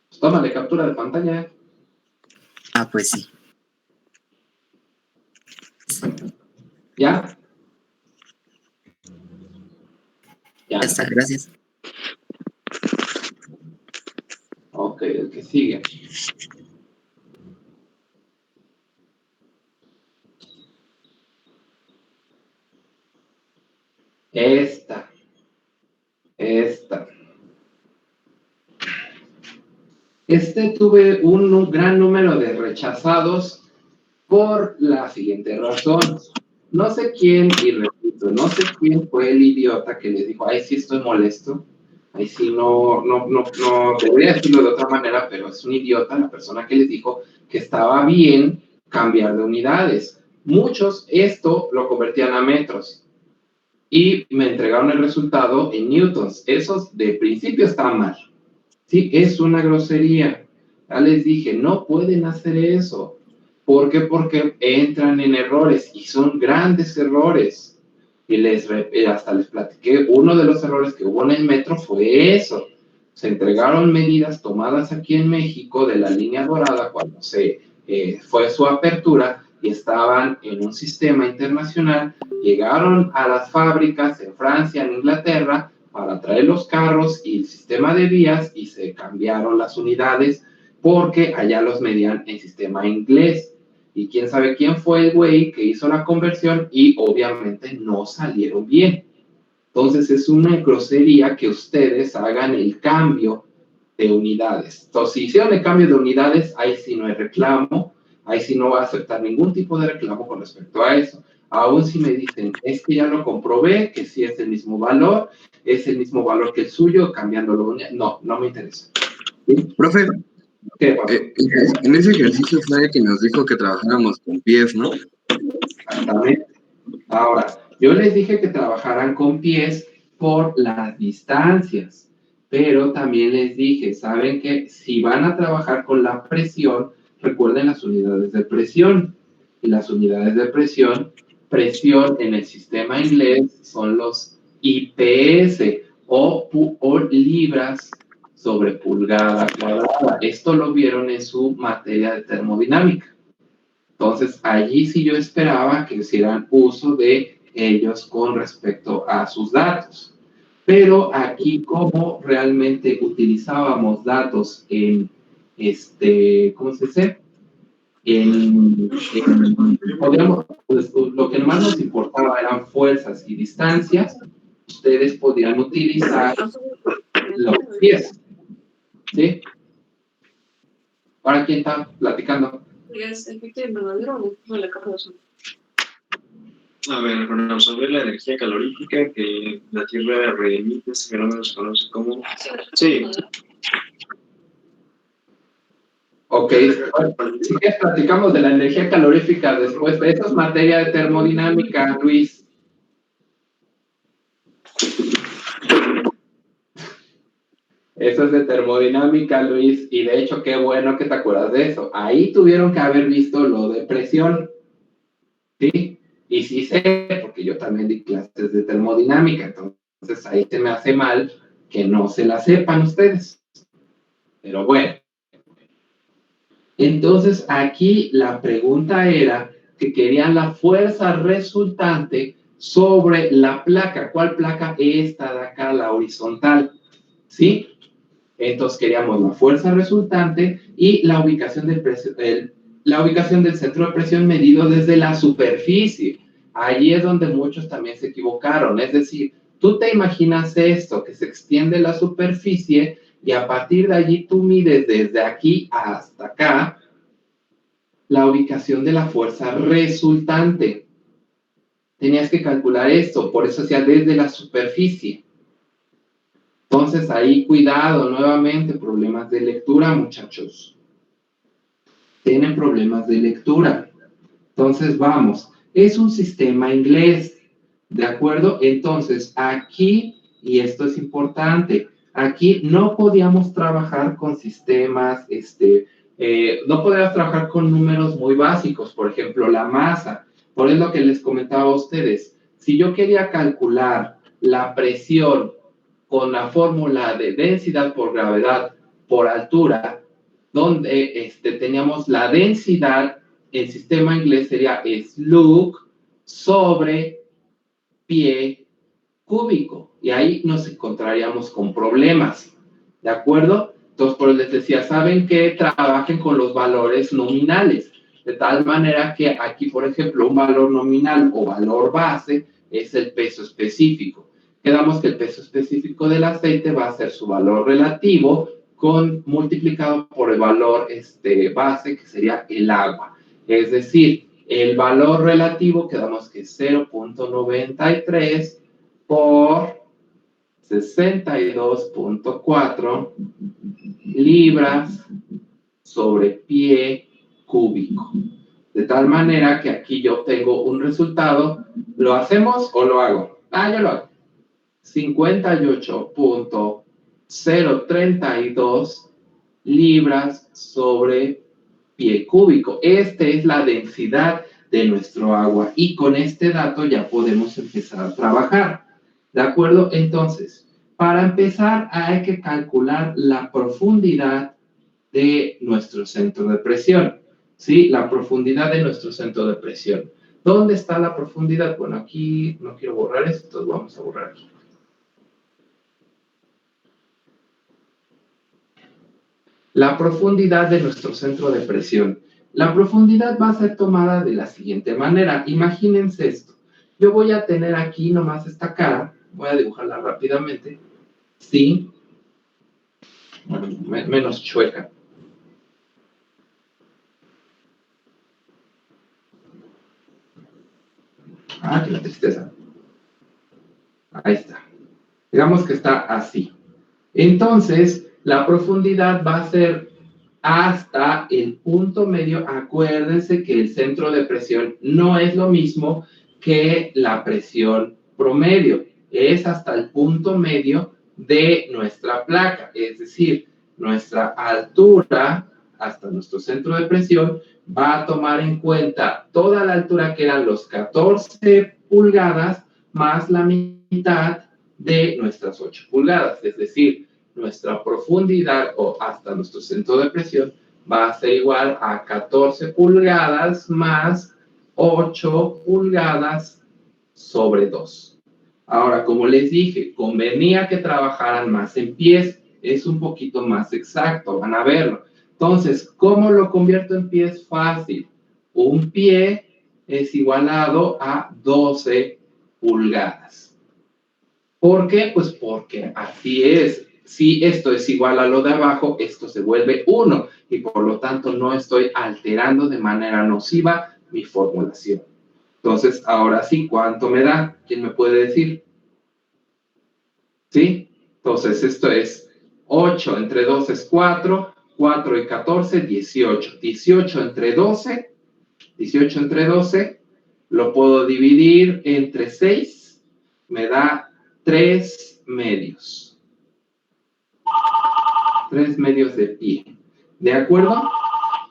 Pues tómale captura de pantalla. Pues sí. ¿Ya? Ya está, gracias. Ok, el que sigue. Esta. Tuve un gran número de rechazados por la siguiente razón. No sé quién, y repito, no sé quién fue el idiota que les dijo, ay, sí estoy molesto, ay, sí, no, debería decirlo de otra manera, pero es un idiota la persona que les dijo que estaba bien cambiar de unidades. Muchos esto lo convertían a metros y me entregaron el resultado en newtons. Eso de principio está mal. Sí, es una grosería. Ya les dije, no pueden hacer eso. ¿Por qué? Porque entran en errores y son grandes errores. Y hasta les platiqué, uno de los errores que hubo en el metro fue eso. Se entregaron medidas tomadas aquí en México de la línea dorada cuando fue su apertura y estaban en un sistema internacional. Llegaron a las fábricas en Francia, en Inglaterra, para traer los carros y el sistema de vías y se cambiaron las unidades porque allá los medían en sistema inglés. y quién sabe quién fue el güey que hizo la conversión y obviamente no salieron bien. Entonces es una grosería que ustedes hagan el cambio de unidades. Entonces, si hicieron el cambio de unidades, ahí sí no hay reclamo, ahí sí no va a aceptar ningún tipo de reclamo con respecto a eso. Aún si me dicen, es que ya lo comprobé, que sí es el mismo valor que el suyo, cambiándolo. No, no me interesa. ¿Sí? Profe, ¿Qué pasa? en ese ejercicio fue que nos dijo que trabajáramos con pies, ¿no? Exactamente. Ahora, yo les dije que trabajaran con pies por las distancias, pero también les dije, ¿saben qué? Si van a trabajar con la presión, recuerden las unidades de presión. Y las unidades de presión en el sistema inglés son los IPS o libras sobre pulgada cuadrada. Esto lo vieron en su materia de termodinámica. Entonces, allí sí yo esperaba que hicieran uso de ellos con respecto a sus datos. Pero aquí, como realmente utilizábamos datos en, ¿cómo se dice? Podríamos, pues, lo que más nos importaba eran fuerzas y distancias. Ustedes podían utilizar los pies. ¿Sí? Ahora, ¿quién está platicando? ¿Es efecto invernadero o de la capa de ozono? A ver, bueno, sobre la energía calorífica que la Tierra reemite, este fenómeno se conoce como... Sí. Ok, sí que platicamos de la energía calorífica después. Eso es materia de termodinámica, Luis. Eso es de termodinámica, Luis. Y de hecho, qué bueno que te acuerdas de eso. Ahí tuvieron que haber visto lo de presión. ¿Sí? Y sí sé, porque yo también di clases de termodinámica. Entonces ahí se me hace mal que no se la sepan ustedes. Pero bueno. Entonces, aquí la pregunta era que querían la fuerza resultante sobre la placa. ¿Cuál placa? Esta de acá, la horizontal. ¿Sí? Entonces, queríamos la fuerza resultante y la ubicación la ubicación del centro de presión medido desde la superficie. Allí es donde muchos también se equivocaron. Es decir, tú te imaginas esto, que se extiende la superficie y a partir de allí tú mides desde aquí hasta acá la ubicación de la fuerza resultante. Tenías que calcular esto, por eso hacía desde la superficie. Entonces ahí cuidado, nuevamente, problemas de lectura, muchachos. Tienen problemas de lectura. Entonces vamos, es un sistema inglés, ¿de acuerdo? Entonces aquí, y esto es importante, aquí no podíamos trabajar con sistemas, no podíamos trabajar con números muy básicos, por ejemplo, la masa. Por eso lo que les comentaba a ustedes, si yo quería calcular la presión con la fórmula de densidad por gravedad por altura, donde teníamos la densidad, el sistema inglés sería slug sobre pie cúbico. Y ahí nos encontraríamos con problemas. ¿De acuerdo? Entonces, por eso les decía, ¿saben qué? Trabajen con los valores nominales. De tal manera que aquí, por ejemplo, un valor nominal o valor base es el peso específico. Quedamos que el peso específico del aceite va a ser su valor relativo multiplicado por el valor base, que sería el agua. Es decir, el valor relativo quedamos que es 0.93 por 62.4 libras sobre pie cúbico. De tal manera que aquí yo tengo un resultado. ¿Lo hacemos o lo hago? Yo lo hago. 58.032 libras sobre pie cúbico. Esta es la densidad de nuestro agua y con este dato ya podemos empezar a trabajar. ¿De acuerdo? Entonces, para empezar hay que calcular la profundidad de nuestro centro de presión. ¿Sí? La profundidad de nuestro centro de presión. ¿Dónde está la profundidad? Bueno, aquí no quiero borrar esto, vamos a borrar aquí. La profundidad de nuestro centro de presión. La profundidad va a ser tomada de la siguiente manera. Imagínense esto. Yo voy a tener aquí nomás esta cara. Voy a dibujarla rápidamente. Sí. Bueno, menos chueca. Ah, qué tristeza. Ahí está. Digamos que está así. Entonces, la profundidad va a ser hasta el punto medio. Acuérdense que el centro de presión no es lo mismo que la presión promedio. Es hasta el punto medio de nuestra placa. Es decir, nuestra altura hasta nuestro centro de presión va a tomar en cuenta toda la altura que eran los 14 pulgadas más la mitad de nuestras 8 pulgadas. Es decir, nuestra profundidad o hasta nuestro centro de presión va a ser igual a 14 pulgadas más 8 pulgadas sobre 2. Ahora, como les dije, convenía que trabajaran más en pies. Es un poquito más exacto, van a verlo. Entonces, ¿cómo lo convierto en pies? Fácil. Un pie es igualado a 12 pulgadas. ¿Por qué? Pues porque así es. Si esto es igual a lo de abajo, esto se vuelve 1 y por lo tanto no estoy alterando de manera nociva mi formulación. Entonces, ahora sí, ¿cuánto me da? ¿Quién me puede decir? ¿Sí? Entonces, esto es 8 entre 2 es 4, 4 y 14, 18. 18 entre 12, lo puedo dividir entre 6, me da 3 medios. 3 medios de pie. ¿De acuerdo?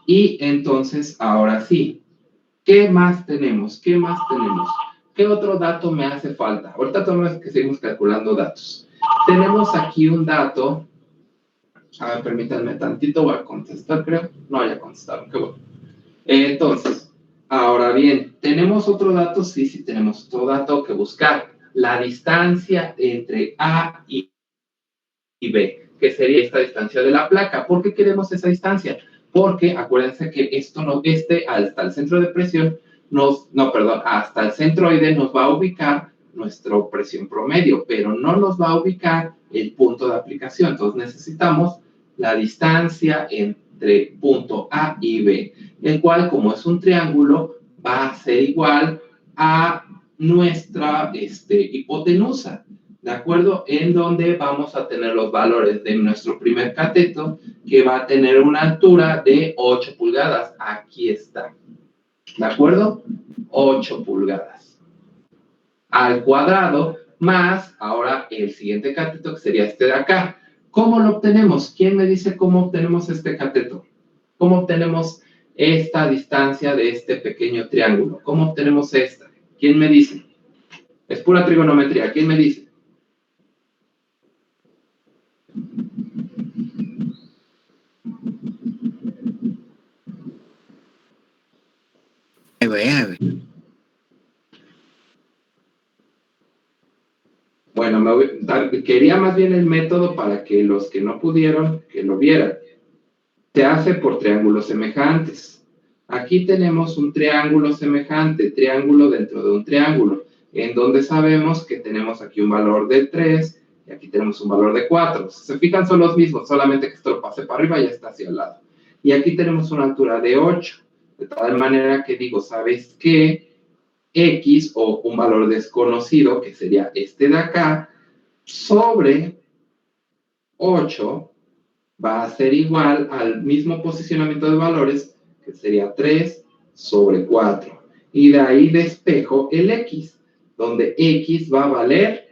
Y entonces, ahora sí, ¿qué más tenemos? ¿Qué más tenemos? ¿Qué otro dato me hace falta? Ahorita tenemos que seguimos calculando datos. Tenemos aquí un dato. A ver, permítanme tantito, voy a contestar, creo. No, ya contestaron, qué bueno. Entonces, ahora bien, ¿tenemos otro dato? Sí, tenemos otro dato que buscar. La distancia entre A y B, que sería esta distancia de la placa. ¿Por qué queremos esa distancia? Porque acuérdense que hasta el centro de presión, hasta el centroide nos va a ubicar nuestra presión promedio, pero no nos va a ubicar el punto de aplicación. Entonces necesitamos la distancia entre punto A y B, el cual, como es un triángulo, va a ser igual a nuestra hipotenusa. ¿De acuerdo? En donde vamos a tener los valores de nuestro primer cateto, que va a tener una altura de 8 pulgadas. Aquí está. ¿De acuerdo? 8 pulgadas. Al cuadrado, más ahora el siguiente cateto, que sería este de acá. ¿Cómo lo obtenemos? ¿Quién me dice cómo obtenemos este cateto? ¿Cómo obtenemos esta distancia de este pequeño triángulo? ¿Cómo obtenemos esta? ¿Quién me dice? Es pura trigonometría. ¿Quién me dice? Bueno, quería más bien el método para que los que no pudieron, que lo vieran. Se hace por triángulos semejantes. Aquí tenemos un triángulo semejante, triángulo dentro de un triángulo, en donde sabemos que tenemos aquí un valor de 3 y aquí tenemos un valor de 4. Si se fijan, son los mismos, solamente que esto lo pase para arriba y ya está hacia el lado. Y aquí tenemos una altura de 8, de tal manera que digo, ¿sabes qué? X o un valor desconocido, que sería este de acá, sobre 8 va a ser igual al mismo posicionamiento de valores, que sería 3 sobre 4. Y de ahí despejo el X, donde X va a valer,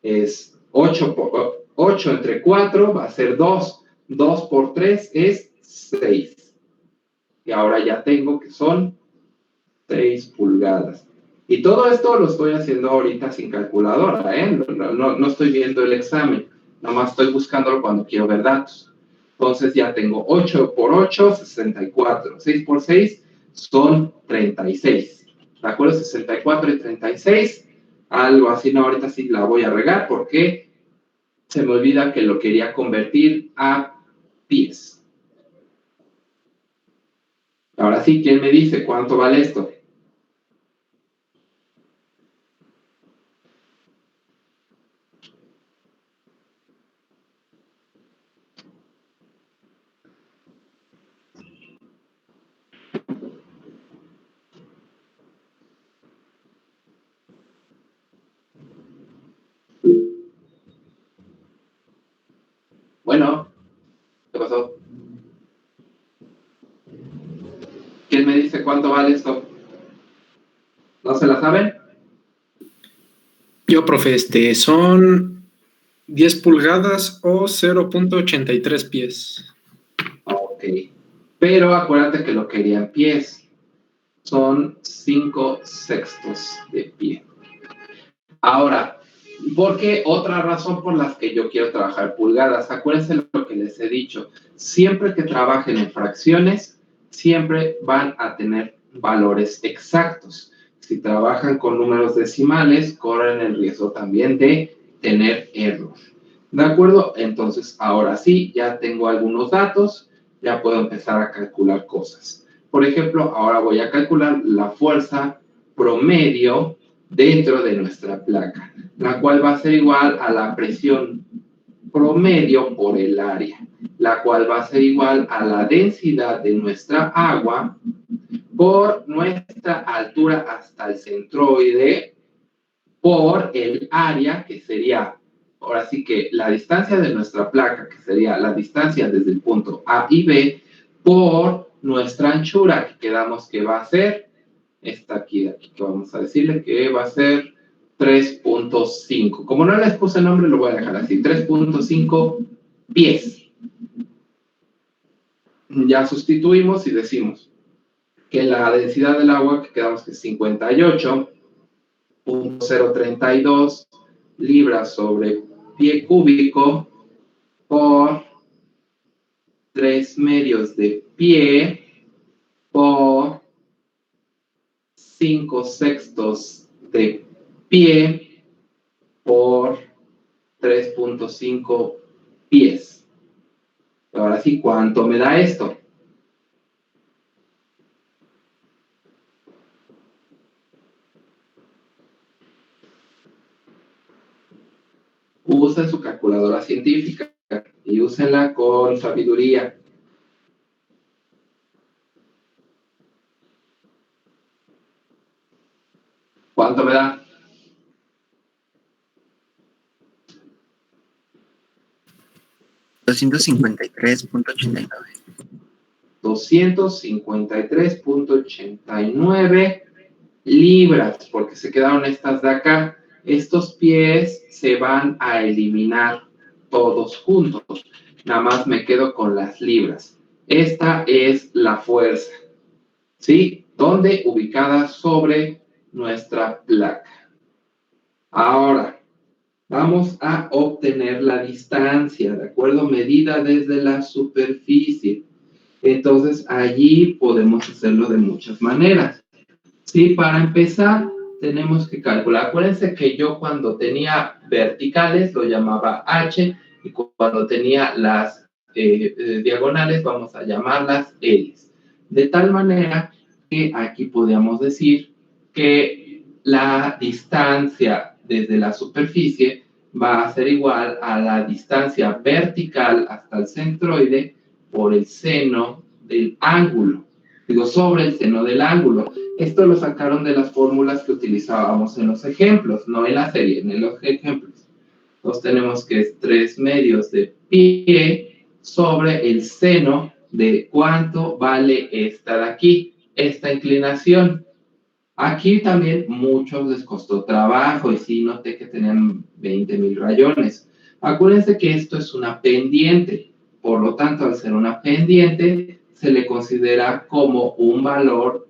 es 8 entre 4 va a ser 2. 2 por 3 es 6. Y ahora ya tengo que son 6 pulgadas. Y todo esto lo estoy haciendo ahorita sin calculadora, ¿eh? No estoy viendo el examen, nomás estoy buscándolo cuando quiero ver datos. Entonces ya tengo 8 por 8, 64. 6 por 6 son 36. ¿De acuerdo? 64 y 36. Algo así, no, ahorita sí la voy a regar porque se me olvida que lo quería convertir a pies. Ahora sí, ¿quién me dice cuánto vale esto? Bueno, ¿qué pasó? ¿Quién me dice cuánto vale esto? ¿No se la saben? Yo, profe, son 10 pulgadas o 0.83 pies. Ok. Pero acuérdate que lo quería en pies. Son 5/6 de pie. Ahora, ¿por qué? Otra razón por la que yo quiero trabajar pulgadas. Acuérdense lo que les he dicho. Siempre que trabajen en fracciones, siempre van a tener valores exactos. Si trabajan con números decimales, corren el riesgo también de tener error. ¿De acuerdo? Entonces, ahora sí, ya tengo algunos datos, ya puedo empezar a calcular cosas. Por ejemplo, ahora voy a calcular la fuerza promedio dentro de nuestra placa, la cual va a ser igual a la presión promedio por el área, la cual va a ser igual a la densidad de nuestra agua por nuestra altura hasta el centroide por el área, que sería, ahora sí que la distancia de nuestra placa, que sería la distancia desde el punto A y B, por nuestra anchura, que quedamos que va a ser esta aquí, de aquí, que vamos a decirle que va a ser 3.5. Como no les puse nombre, lo voy a dejar así, 3.5 pies. Ya sustituimos y decimos que la densidad del agua, que quedamos que es 58.032 libras sobre pie cúbico por 3 medios de pie por 5/6 de pie por 3.5 pies. Ahora sí, ¿cuánto me da esto? Usen su calculadora científica y úsenla con sabiduría. ¿Cuánto me da? $253.89. 253.89 libras, porque se quedaron estas de acá. Estos pies se van a eliminar todos juntos. Nada más me quedo con las libras. Esta es la fuerza, ¿sí? ¿Dónde? Ubicada sobre nuestra placa. Ahora, vamos a obtener la distancia, ¿de acuerdo? Medida desde la superficie. Entonces, allí podemos hacerlo de muchas maneras. Sí, para empezar, tenemos que calcular. Acuérdense que yo cuando tenía verticales lo llamaba H y cuando tenía las diagonales vamos a llamarlas L. De tal manera que aquí podríamos decir que la distancia desde la superficie va a ser igual a la distancia vertical hasta el centroide por el seno del ángulo. Digo, sobre el seno del ángulo. Esto lo sacaron de las fórmulas que utilizábamos en los ejemplos, no en la serie, en los ejemplos. Entonces tenemos que es 3 medios de pie sobre el seno de cuánto vale esta de aquí, esta inclinación. Aquí también muchos les costó trabajo y sí noté que tenían 20,000 rayones. Acuérdense que esto es una pendiente, por lo tanto, al ser una pendiente, se le considera como un valor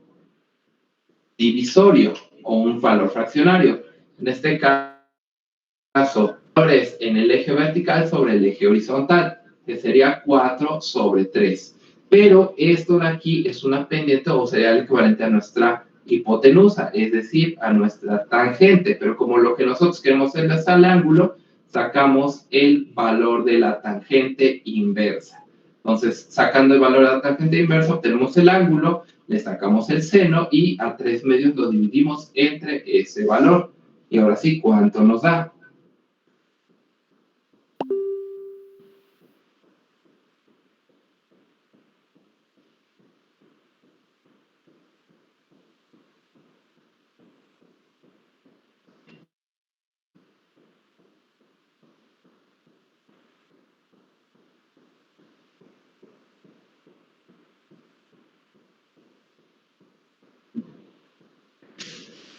divisorio o un valor fraccionario. En este caso, valores en el eje vertical sobre el eje horizontal, que sería 4/3. Pero esto de aquí es una pendiente o sería el equivalente a nuestra hipotenusa, es decir, a nuestra tangente. Pero como lo que nosotros queremos es al ángulo, sacamos el valor de la tangente inversa. Entonces, sacando el valor de la tangente inversa, obtenemos el ángulo, le sacamos el seno y a 3/2 lo dividimos entre ese valor. Y ahora sí, ¿cuánto nos da?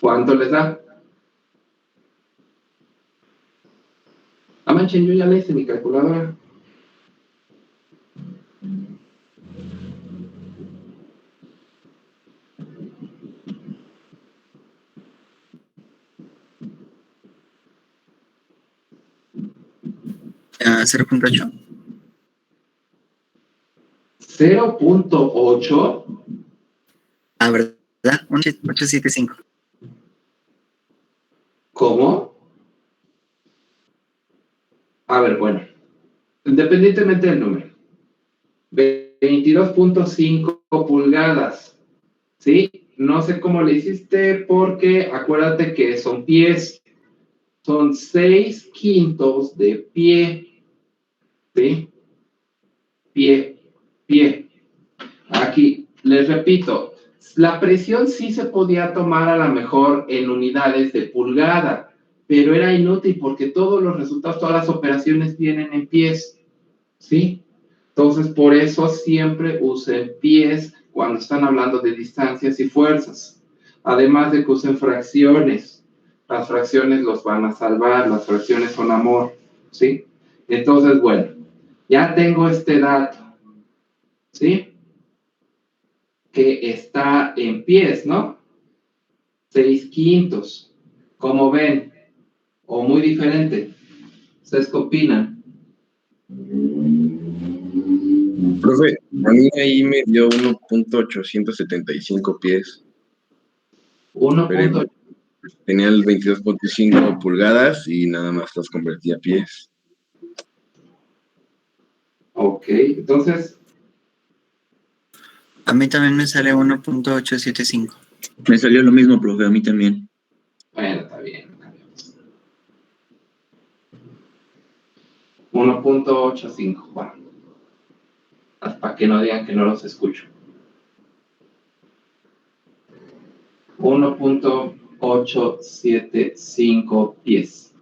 ¿Cuánto les da? Ah, manchen, yo ya le hice mi calculadora. Ah, 0.8. 0.8. Ah, ¿verdad? 875. ¿Cómo? A ver, bueno. Independientemente del número. 22.5 pulgadas. ¿Sí? No sé cómo le hiciste porque acuérdate que son pies. Son 6/5 de pie. ¿Sí? Pie. Aquí, les repito, la presión sí se podía tomar a lo mejor en unidades de pulgada, pero era inútil porque todos los resultados, todas las operaciones vienen en pies, ¿sí? Entonces, por eso siempre usen pies cuando están hablando de distancias y fuerzas. Además de que usen fracciones. Las fracciones los van a salvar, las fracciones son amor, ¿sí? Entonces, bueno, ya tengo este dato, ¿sí? Que está en pies, ¿no? 6/5. ¿Cómo ven? ¿O muy diferente? ¿Ustedes qué opinan? Profe, a mí ahí me dio 1.875 pies. 1. Pero tenía el 22.5 pulgadas y nada más las convertí a pies. Ok, entonces, A mí también me sale 1.875. Me salió lo mismo, profe, a mí también. bueno, está bien. 1.85, bueno. Para que no digan que no los escucho. 1.875 pies.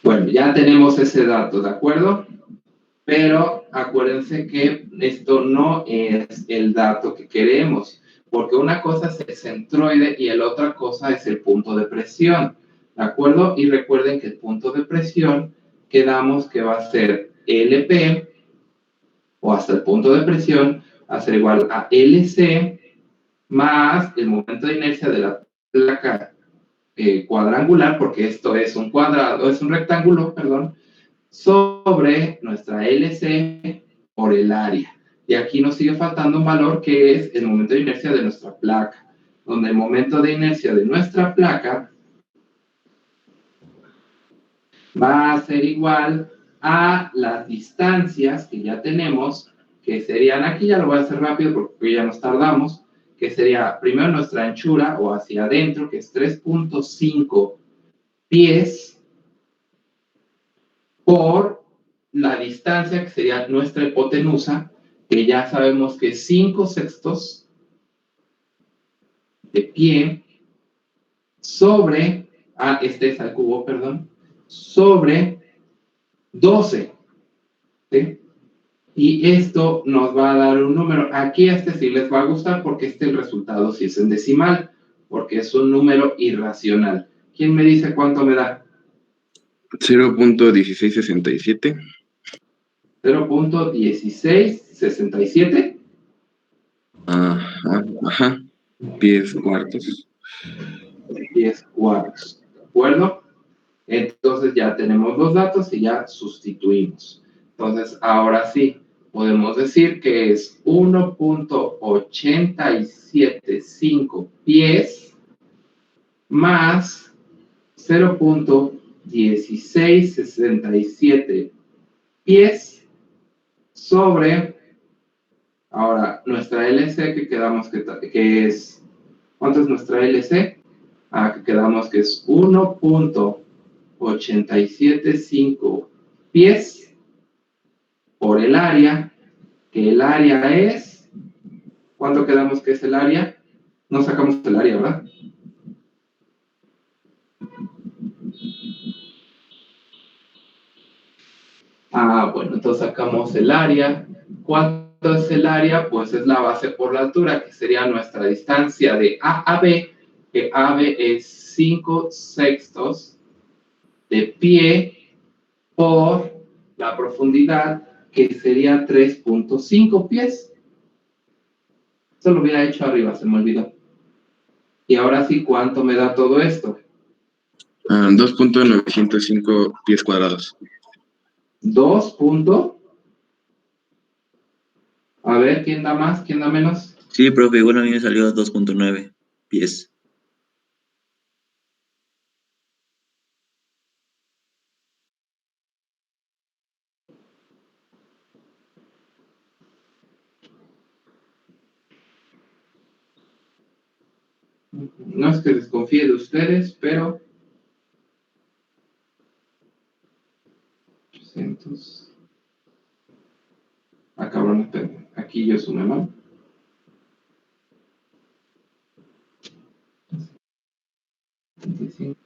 Bueno, ya tenemos ese dato, ¿de acuerdo? Pero acuérdense que esto no es el dato que queremos, porque una cosa es el centroide y la otra cosa es el punto de presión, ¿de acuerdo? Y recuerden que el punto de presión quedamos que va a ser LP, o hasta el punto de presión, va a ser igual a LC más el momento de inercia de la placa cuadrangular, porque esto es un cuadrado, es un rectángulo, perdón, sobre nuestra LC por el área. Y aquí nos sigue faltando un valor que es el momento de inercia de nuestra placa, donde el momento de inercia de nuestra placa va a ser igual a las distancias que ya tenemos, que serían, aquí ya lo voy a hacer rápido porque ya nos tardamos, que sería primero nuestra anchura o hacia adentro, que es 3.5 pies, por la distancia que sería nuestra hipotenusa, que ya sabemos que es 5/6 de pie, sobre, este es al cubo, perdón, sobre 12, ¿sí? Y esto nos va a dar un número. Aquí sí les va a gustar porque el resultado sí es en decimal, porque es un número irracional. ¿Quién me dice cuánto me da? 0.1667. 0.1667. Ajá. Pies cuartos. 10 cuartos, ¿de acuerdo? Entonces ya tenemos los datos y ya sustituimos. Entonces, ahora sí, podemos decir que es 1.875 pies más 0.1667 pies sobre, ahora, nuestra LC que quedamos que es, ¿cuánto es nuestra LC? Que quedamos que es 1.875 pies por el área, que el área es, ¿cuánto quedamos que es el área? No sacamos el área, ¿verdad? Bueno, entonces sacamos el área. ¿Cuánto es el área? Pues es la base por la altura, que sería nuestra distancia de A a B, que AB es 5/6 de pie por la profundidad, que sería 3.5 pies. Eso lo hubiera hecho arriba, se me olvidó. Y ahora sí, ¿cuánto me da todo esto? 2.905 pies cuadrados. 2. A ver, ¿quién da más? ¿Quién da menos? Sí, profe, igual a mí me salió 2.9 pies. No es que desconfíe de ustedes, pero 300. Cabrón, espérame. Aquí yo sumé mal. 25.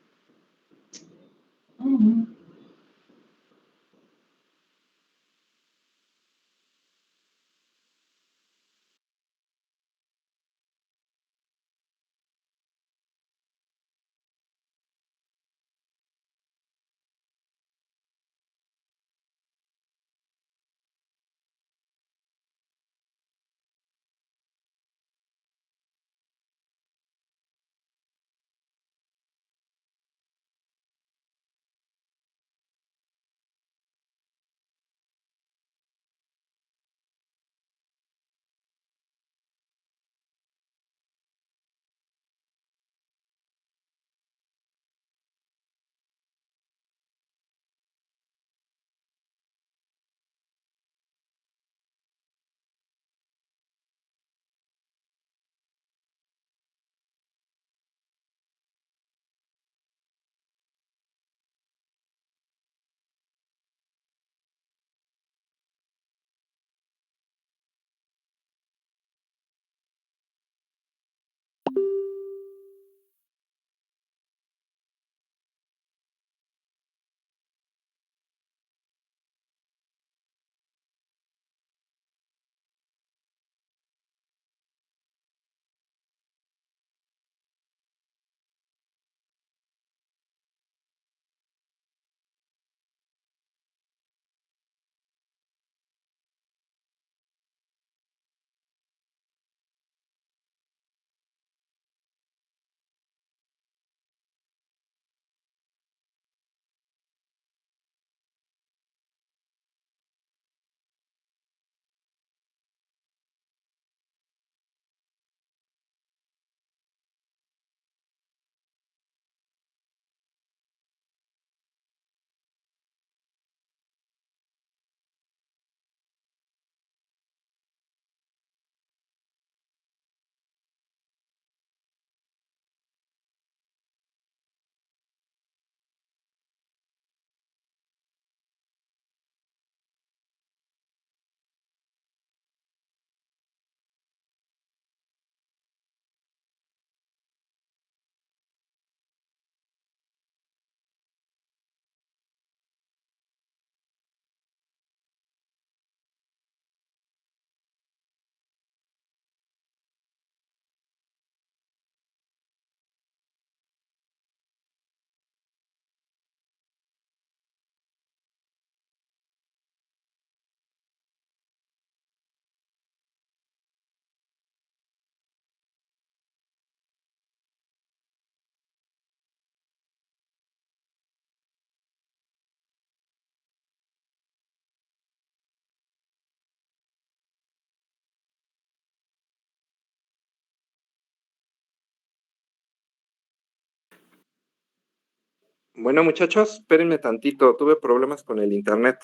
Bueno, muchachos, espérenme tantito, tuve problemas con el internet.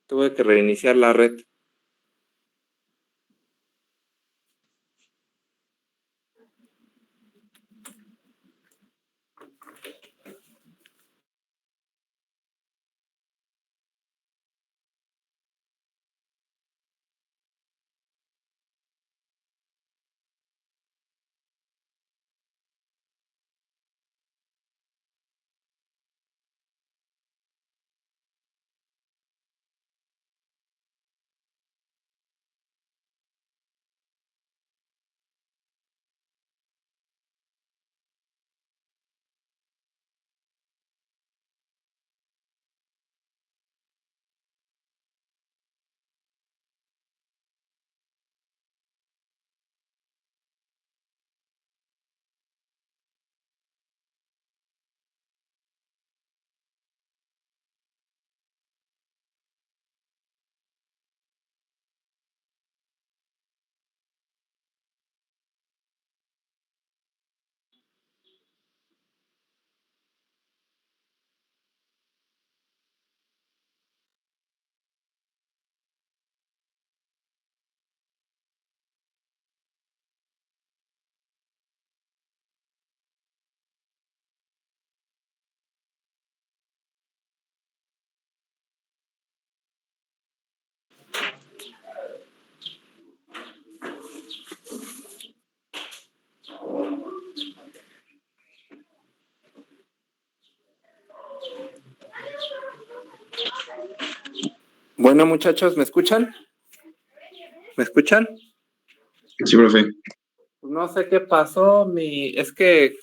Tuve que reiniciar la red. Bueno, muchachos, ¿me escuchan? ¿Me escuchan? Sí, profe. No sé qué pasó, es que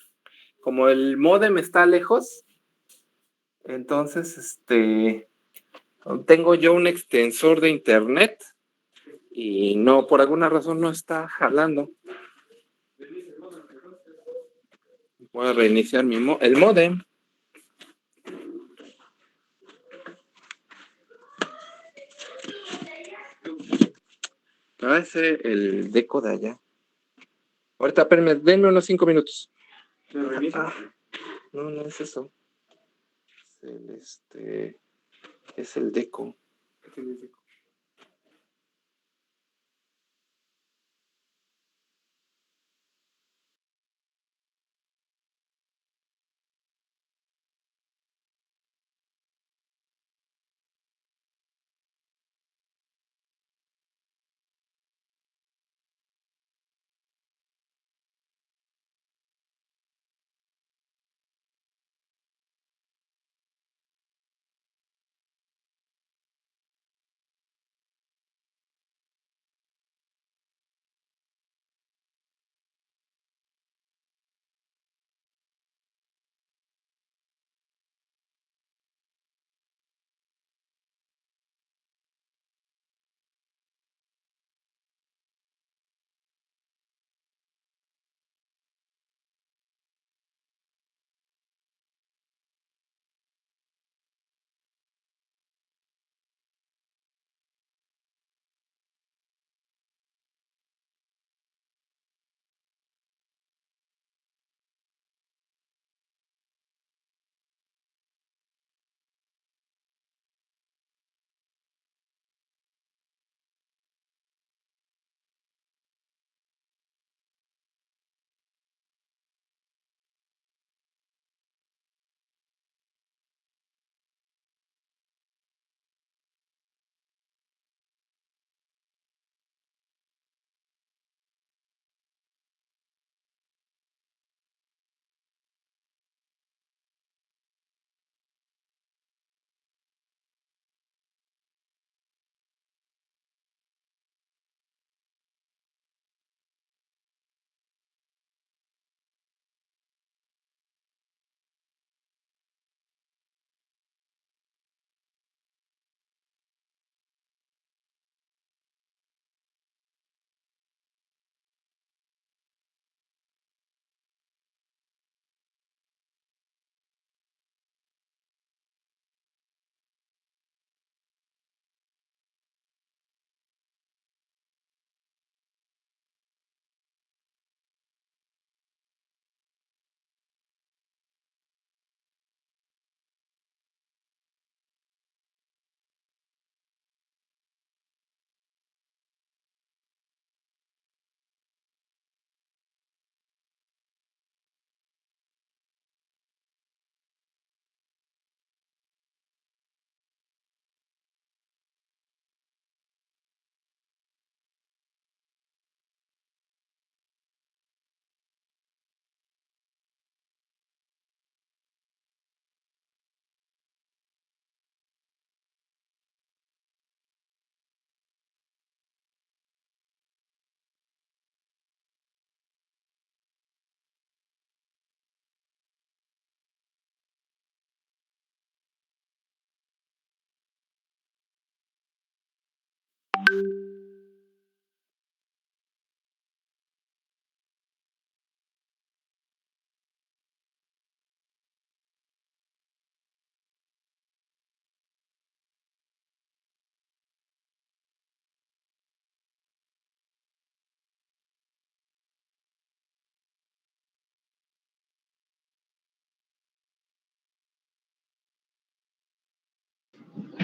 como el módem está lejos, entonces tengo yo un extensor de internet y no, por alguna razón no está jalando. Voy a reiniciar el módem. Ese el deco de allá. Ahorita, espérenme, denme unos 5 minutos. Ah, no, no es eso. Es el deco.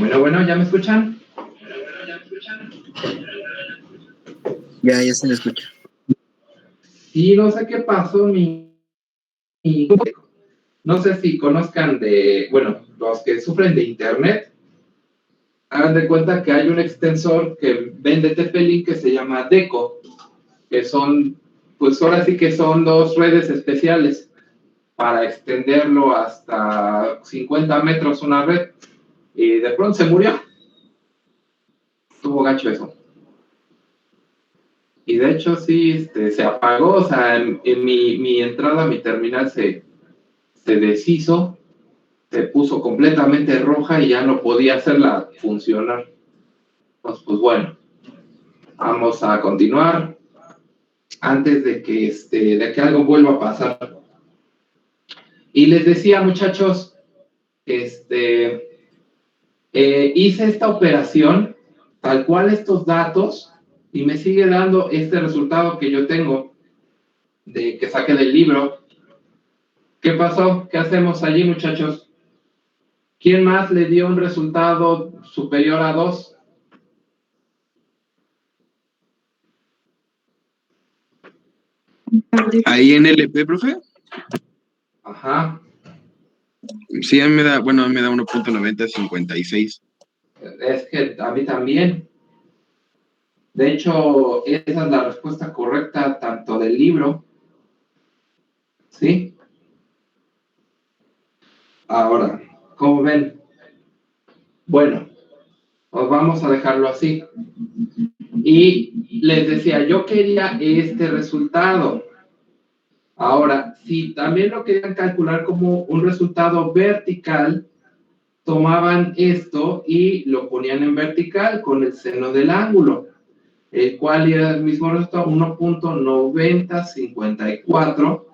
Bueno, ¿ya me escuchan? Ya se me escucha. Sí, no sé qué pasó, no sé si conozcan los que sufren de internet, hagan de cuenta que hay un extensor que vende TP-Link que se llama Deco, que son, pues ahora sí que son 2 redes especiales para extenderlo hasta 50 metros una red, y de pronto se murió. Estuvo gacho eso. Y de hecho sí, se apagó, o sea, en mi entrada a mi terminal se deshizo, se puso completamente roja y ya no podía hacerla funcionar. Entonces, pues bueno, vamos a continuar antes de que algo vuelva a pasar. Y les decía, muchachos, hice esta operación, tal cual estos datos, y me sigue dando este resultado que yo tengo, que saqué del libro. ¿Qué pasó? ¿Qué hacemos allí, muchachos? ¿Quién más le dio un resultado superior a 2? Ahí en LP, profe. Ajá. Sí, a mí me da 1.9056. Es que a mí también. De hecho, esa es la respuesta correcta tanto del libro. ¿Sí? Ahora, ¿cómo ven? Bueno, pues vamos a dejarlo así. Y les decía, yo quería este resultado. Ahora, si también lo querían calcular como un resultado vertical, tomaban esto y lo ponían en vertical con el seno del ángulo, el cual era el mismo resultado, 1.9054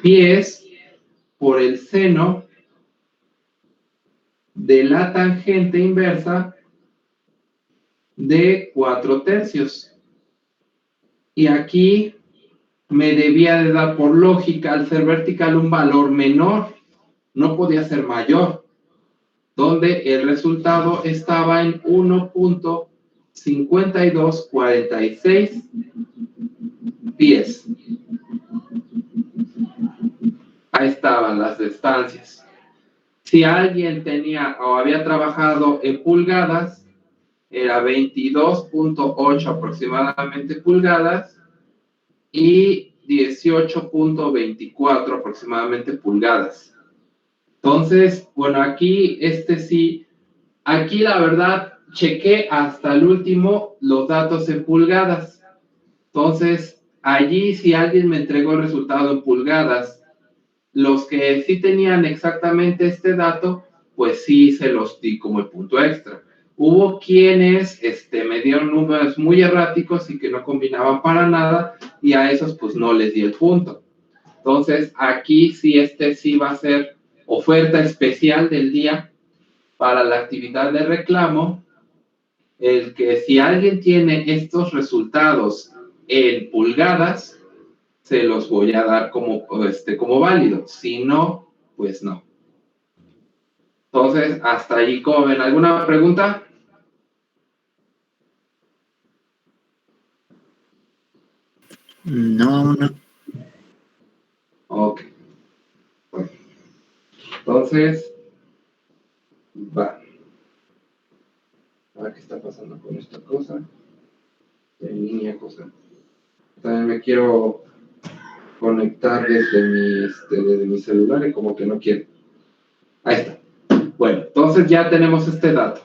pies por el seno de la tangente inversa de 4/3. Y aquí me debía de dar por lógica, al ser vertical, un valor menor, no podía ser mayor, donde el resultado estaba en 1.5246 pies. Ahí estaban las distancias. Si alguien tenía o había trabajado en pulgadas, era 22.8 aproximadamente pulgadas y 18.24 aproximadamente pulgadas. Entonces, bueno, aquí aquí la verdad, chequé hasta el último los datos en pulgadas. Entonces, allí si alguien me entregó el resultado en pulgadas, los que sí tenían exactamente este dato, pues sí se los di como el punto extra. Hubo quienes me dieron números muy erráticos y que no combinaban para nada, y a esos pues no les di el punto. Entonces, aquí sí sí va a ser oferta especial del día para la actividad de reclamo, el que si alguien tiene estos resultados en pulgadas, se los voy a dar como válidos. Si no, pues no. Entonces, hasta ahí, ¿cómo ven? ¿Alguna pregunta? No. Ok. Bueno. Entonces, va. A ver qué está pasando con esta cosa. En línea, cosa. También me quiero conectar desde mi celular y como que no quiero. Ahí está. Bueno, entonces ya tenemos este dato.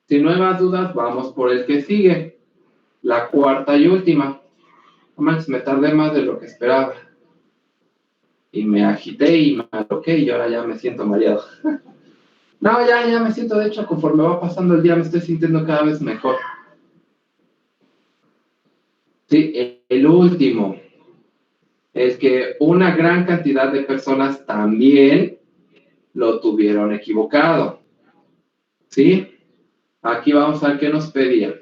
Si no hay más dudas, vamos por el que sigue. La cuarta y última. Me tardé más de lo que esperaba. Y me agité y me aloqué y ahora ya me siento mareado. No, ya me siento, de hecho, conforme va pasando el día, me estoy sintiendo cada vez mejor. Sí, el último. Es que una gran cantidad de personas también lo tuvieron equivocado. ¿Sí? Aquí vamos a ver qué nos pedía.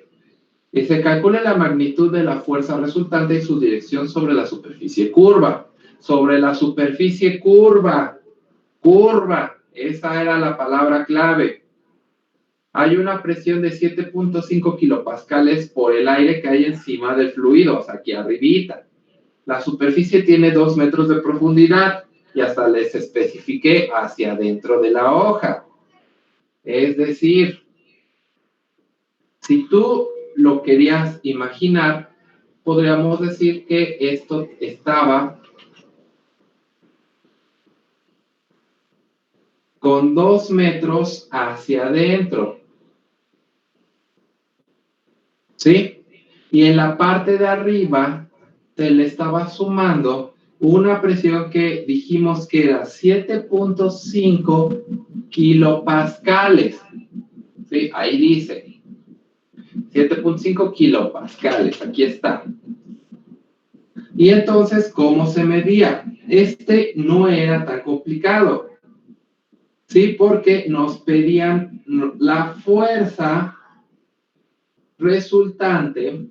Y se calcula la magnitud de la fuerza resultante y su dirección sobre la superficie curva. Sobre la superficie curva. Curva. Esa era la palabra clave. hay una presión de 7.5 kilopascales por el aire que hay encima del fluido, o sea, aquí arribita. La superficie tiene 2 metros de profundidad y hasta les especifiqué hacia adentro de la hoja. Es decir, si tú lo querías imaginar, podríamos decir que esto estaba con 2 metros hacia adentro. ¿Sí? Y en la parte de arriba te le estaba sumando una presión que dijimos que era 7.5 kilopascales. ¿Sí? Ahí dice 7.5 kilopascales, aquí está. Y entonces, ¿cómo se medía? Este no era tan complicado, ¿sí? Porque nos pedían la fuerza resultante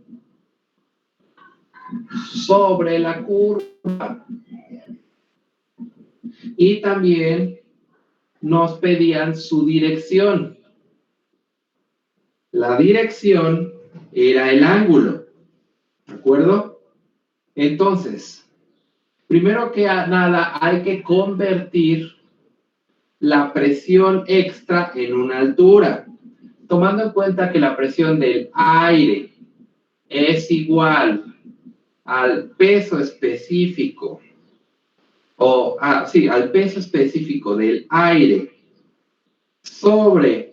sobre la curva. Y también nos pedían su dirección. La dirección era el ángulo, ¿de acuerdo? Entonces, primero que nada, hay que convertir la presión extra en una altura, tomando en cuenta que la presión del aire es igual al peso específico, al peso específico del aire sobre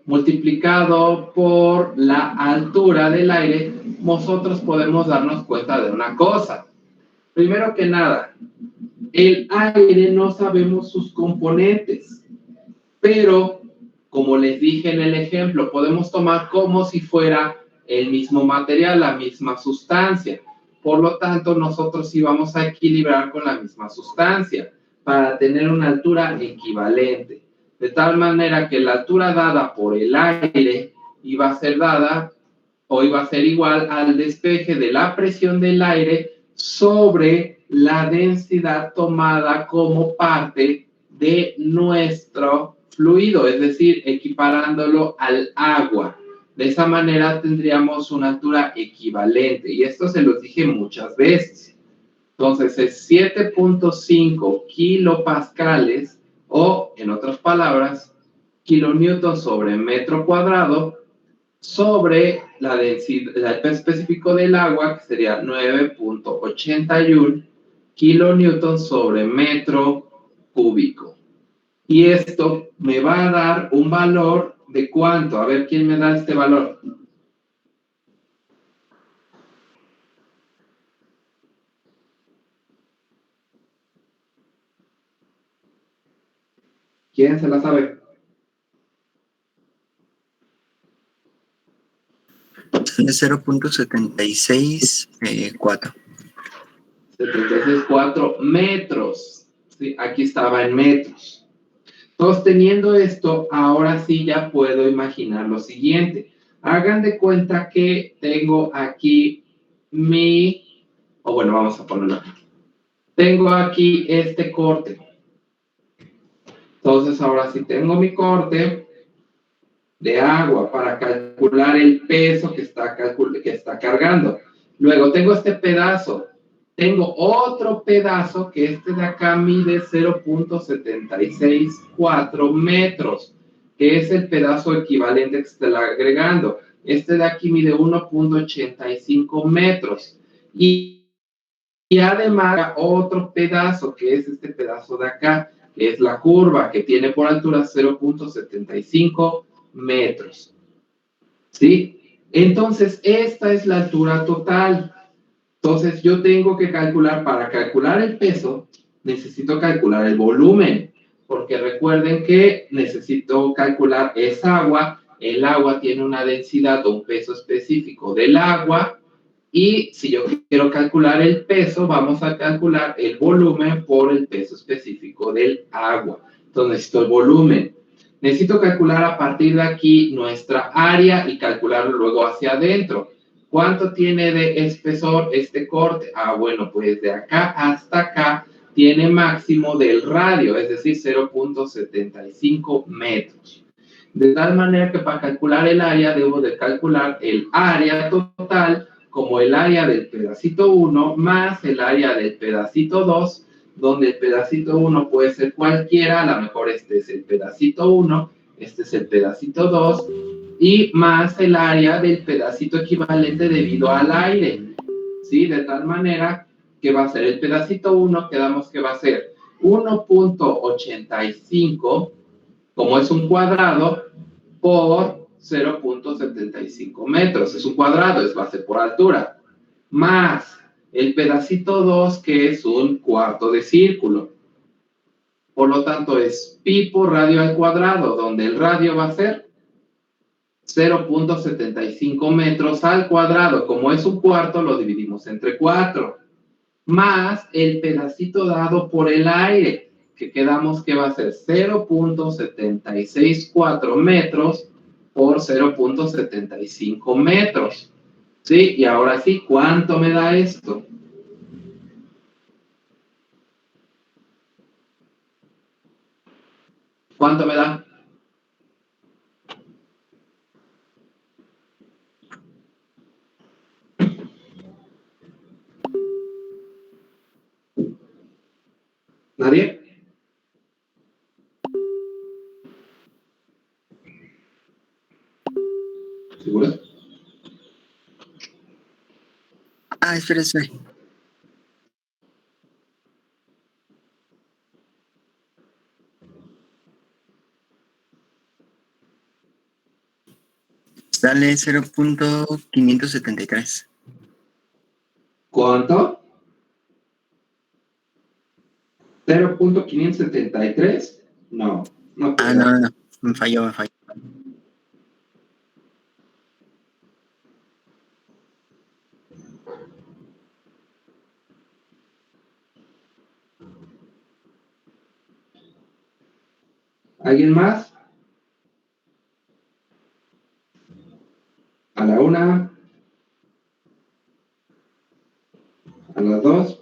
multiplicado por la altura del aire, nosotros podemos darnos cuenta de una cosa. Primero que nada, el aire no sabemos sus componentes, pero como les dije en el ejemplo, podemos tomar como si fuera el mismo material, la misma sustancia. Por lo tanto, nosotros íbamos a equilibrar con la misma sustancia para tener una altura equivalente. De tal manera que la altura dada por el aire iba a ser igual al despeje de la presión del aire sobre la densidad tomada como parte de nuestro fluido, es decir, equiparándolo al agua. De esa manera tendríamos una altura equivalente, y esto se los dije muchas veces. Entonces es 7.5 kilopascales, o en otras palabras, kilonewton sobre metro cuadrado, sobre la densidad, el peso específico del agua, que sería 9.81 kilonewton sobre metro cúbico. Y esto me va a dar un valor de ¿cuánto? A ver, ¿quién me da este valor? ¿Quién se la sabe? Es 0.764. 76.4 metros. Sí, aquí estaba en metros. Entonces, teniendo esto, ahora sí ya puedo imaginar lo siguiente. Hagan de cuenta que tengo aquí vamos a ponerlo aquí. Tengo aquí este corte. Entonces, ahora sí tengo mi corte de agua para calcular el peso que está cargando. Luego tengo este pedazo. Tengo otro pedazo que este de acá mide 0.764 metros, que es el pedazo equivalente que está agregando. Este de aquí mide 1.85 metros. Y además otro pedazo, que es este pedazo de acá, que es la curva, que tiene por altura 0.75 metros. ¿Sí? Entonces, esta es la altura total. Entonces, yo tengo que calcular, para calcular el peso, necesito calcular el volumen, porque recuerden que necesito calcular esa agua. El agua tiene una densidad o un peso específico del agua, y si yo quiero calcular el peso, vamos a calcular el volumen por el peso específico del agua. Entonces, necesito el volumen. Necesito calcular a partir de aquí nuestra área y calcularlo luego hacia adentro. ¿Cuánto tiene de espesor este corte? Bueno, pues de acá hasta acá tiene máximo del radio, es decir, 0.75 metros. De tal manera que para calcular el área debo de calcular el área total como el área del pedacito 1 más el área del pedacito 2, donde el pedacito 1 puede ser cualquiera, a lo mejor este es el pedacito 1, este es el pedacito 2, y más el área del pedacito equivalente debido al aire, ¿sí? De tal manera que va a ser el pedacito 1, quedamos que va a ser 1.85, como es un cuadrado, por 0.75 metros. Es un cuadrado, es base por altura. Más el pedacito 2, que es un cuarto de círculo. Por lo tanto, es pi por radio al cuadrado, donde el radio va a ser 0.75 metros al cuadrado. Como es un cuarto, lo dividimos entre 4. Más el pedacito dado por el aire, que quedamos que va a ser 0.764 metros por 0.75 metros. ¿Sí? Y ahora sí, ¿cuánto me da esto? ¿Cuánto me da? ¿Nadie? ¿Seguro? Espérese. Sale 0.573. ¿Cuánto? 0.573. No, no. No. Me falló. ¿Alguien más? A la 1. A las 2.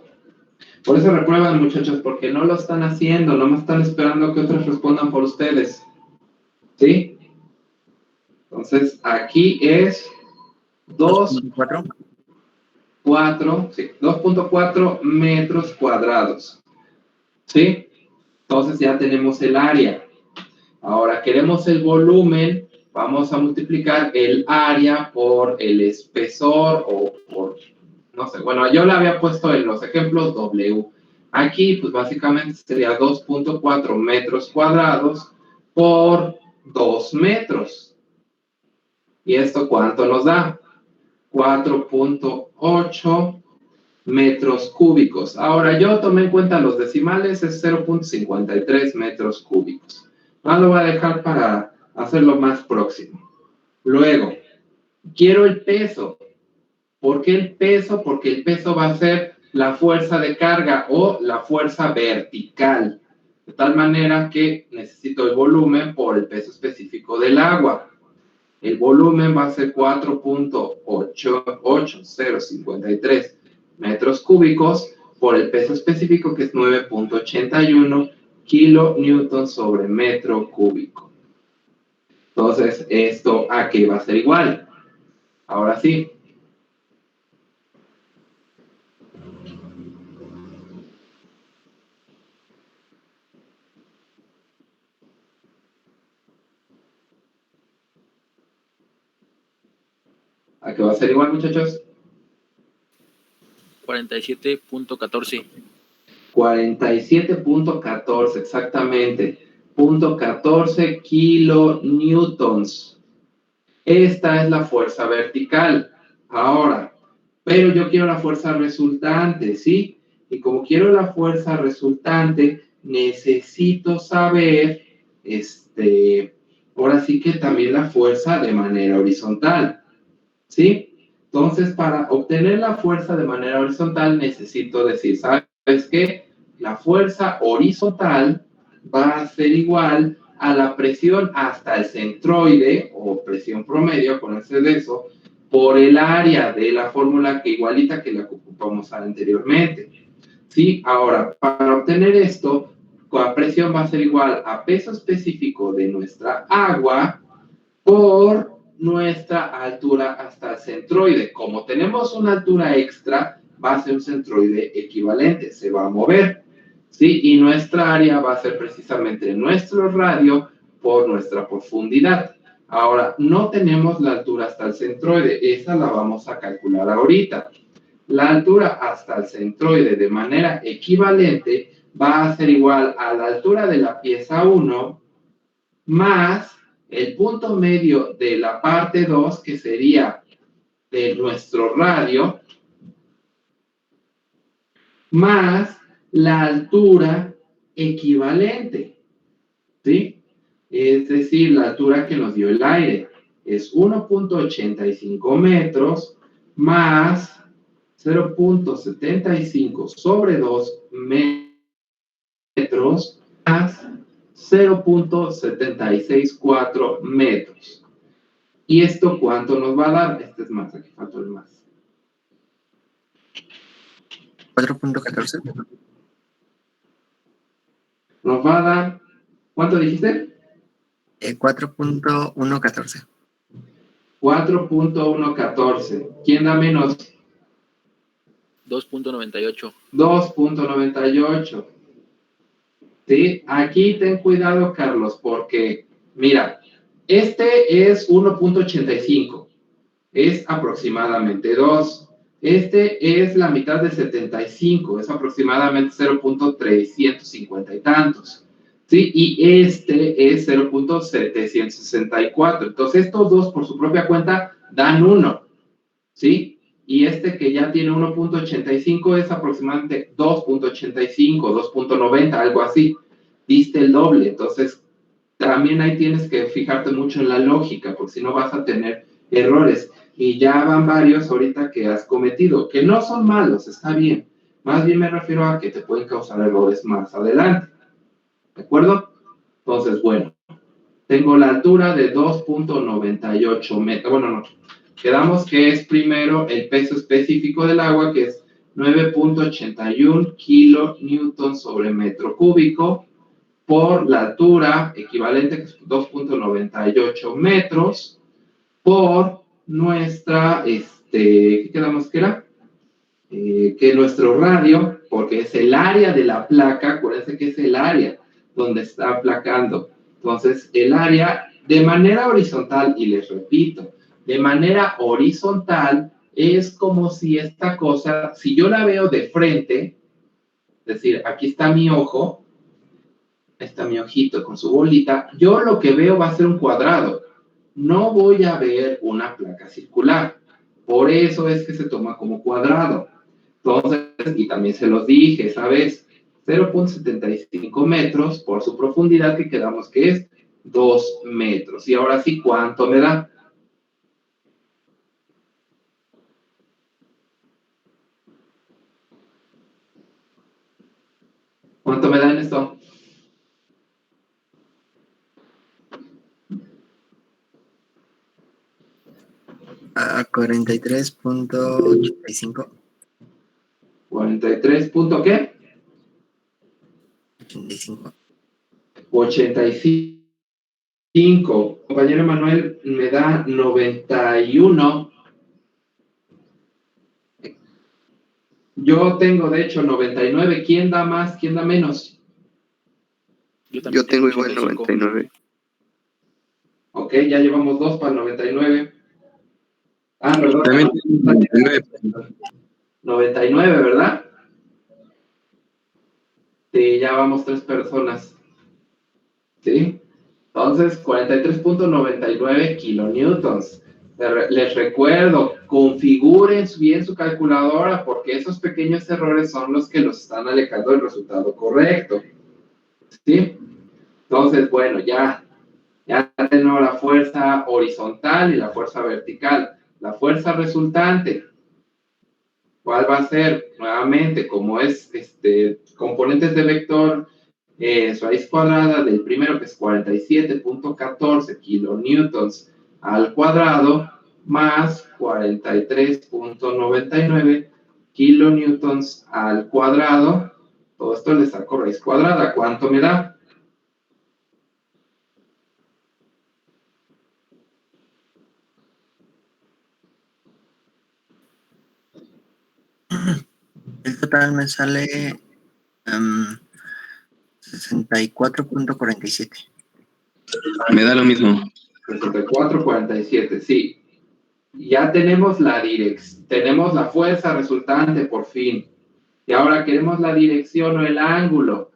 Por eso reprueban, muchachos, porque no lo están haciendo, no me están esperando que otros respondan por ustedes. ¿Sí? Entonces, aquí es 2.4 metros cuadrados. ¿Sí? Entonces ya tenemos el área. Ahora queremos el volumen, vamos a multiplicar el área por el espesor o por, no sé, bueno, yo le había puesto en los ejemplos W. Aquí, pues básicamente sería 2.4 metros cuadrados por 2 metros. ¿Y esto cuánto nos da? 4.8 metros cúbicos. Ahora, yo tomé en cuenta los decimales, es 0.53 metros cúbicos. Lo voy a dejar para hacerlo más próximo. Luego, quiero el peso. ¿Por qué el peso? Porque el peso va a ser la fuerza de carga o la fuerza vertical. De tal manera que necesito el volumen por el peso específico del agua. El volumen va a ser 4.8053 metros cúbicos por el peso específico, que es 9.81 kilonewton sobre metro cúbico. Entonces, ¿esto a qué va a ser igual? Ahora sí. ¿A qué va a ser igual, muchachos? 47.14. 47.14, exactamente. 0.14 kilonewtons. Esta es la fuerza vertical. Ahora, pero yo quiero la fuerza resultante, ¿sí? Y como quiero la fuerza resultante, necesito saber, ahora sí que también la fuerza de manera horizontal, ¿sí? Entonces, para obtener la fuerza de manera horizontal, necesito decir, ¿sabes qué? La fuerza horizontal va a ser igual a la presión hasta el centroide, o presión promedio, acuérdense de eso, por el área de la fórmula que igualita que la que ocupamos anteriormente. ¿Sí? Ahora, para obtener esto, la presión va a ser igual a peso específico de nuestra agua por nuestra altura hasta el centroide. Como tenemos una altura extra, va a ser un centroide equivalente, se va a mover, ¿sí? Y nuestra área va a ser precisamente nuestro radio por nuestra profundidad. Ahora, no tenemos la altura hasta el centroide, esa la vamos a calcular ahorita. La altura hasta el centroide de manera equivalente va a ser igual a la altura de la pieza 1 más el punto medio de la parte 2, que sería de nuestro radio, más la altura equivalente, ¿sí? Es decir, la altura que nos dio el aire es 1.85 metros más 0.75 sobre 2 metros más 0.764 metros. ¿Y esto cuánto nos va a dar? Este es más, aquí falta el más. 4.14. Nos va a dar, ¿cuánto dijiste? 4.114. 4.114. ¿Quién da menos? 2.98. 2.98. ¿Sí? Aquí ten cuidado, Carlos, porque, mira, este es 1.85. Es aproximadamente 2. Este es la mitad de 75. Es aproximadamente 0.350 y tantos. ¿Sí? Y este es 0.764. Entonces, estos dos por su propia cuenta dan 1. ¿Sí? Y este que ya tiene 1.85 es aproximadamente 2.85, 2.90, algo así. Diste el doble. Entonces, también ahí tienes que fijarte mucho en la lógica, porque si no vas a tener errores. Y ya van varios ahorita que has cometido, que no son malos, está bien. Más bien me refiero a que te pueden causar errores más adelante. ¿De acuerdo? Entonces, bueno, tengo la altura de 2.98 metros. Bueno, no. Quedamos que es primero el peso específico del agua, que es 9.81 kilonewtons sobre metro cúbico, por la altura equivalente, que es 2.98 metros, por nuestra, ¿qué quedamos que era? Que nuestro radio, porque es el área de la placa, acuérdense que es el área donde está aplacando. Entonces, el área de manera horizontal, y les repito, de manera horizontal es como si esta cosa, si yo la veo de frente, es decir, aquí está mi ojo, está mi ojito con su bolita, yo lo que veo va a ser un cuadrado, no voy a ver una placa circular, por eso es que se toma como cuadrado. Entonces, y también se los dije, ¿sabes? 0.75 metros por su profundidad, que quedamos que es 2 metros. Y ahora sí, ¿cuánto me da? ¿Cuánto me da en esto? A 43.85. 43 punto ¿qué? 85. 85. Compañero Manuel me da 91. Yo tengo, de hecho, 99. ¿Quién da más? ¿Quién da menos? Yo tengo igual 99. Ok, ya llevamos 2 para el 99. Ah, perdón. También 99. 99, ¿verdad? Sí, ya vamos 3 personas. ¿Sí? Entonces, 43.99 kilonewtons. Les recuerdo, configuren bien su calculadora, porque esos pequeños errores son los que los están alejando del resultado correcto. ¿Sí? Entonces, bueno, ya tenemos la fuerza horizontal y la fuerza vertical. La fuerza resultante, ¿cuál va a ser? Nuevamente, como es componentes de vector, raíz cuadrada del primero, que es 47.14 kilonewtons al cuadrado, más 43.99 kilonewtons al cuadrado. Todo esto le saco raíz cuadrada. ¿Cuánto me da? El total me sale 64.47. Me da lo mismo. 64.47, sí. Ya tenemos tenemos la fuerza resultante por fin. Y ahora queremos la dirección o el ángulo.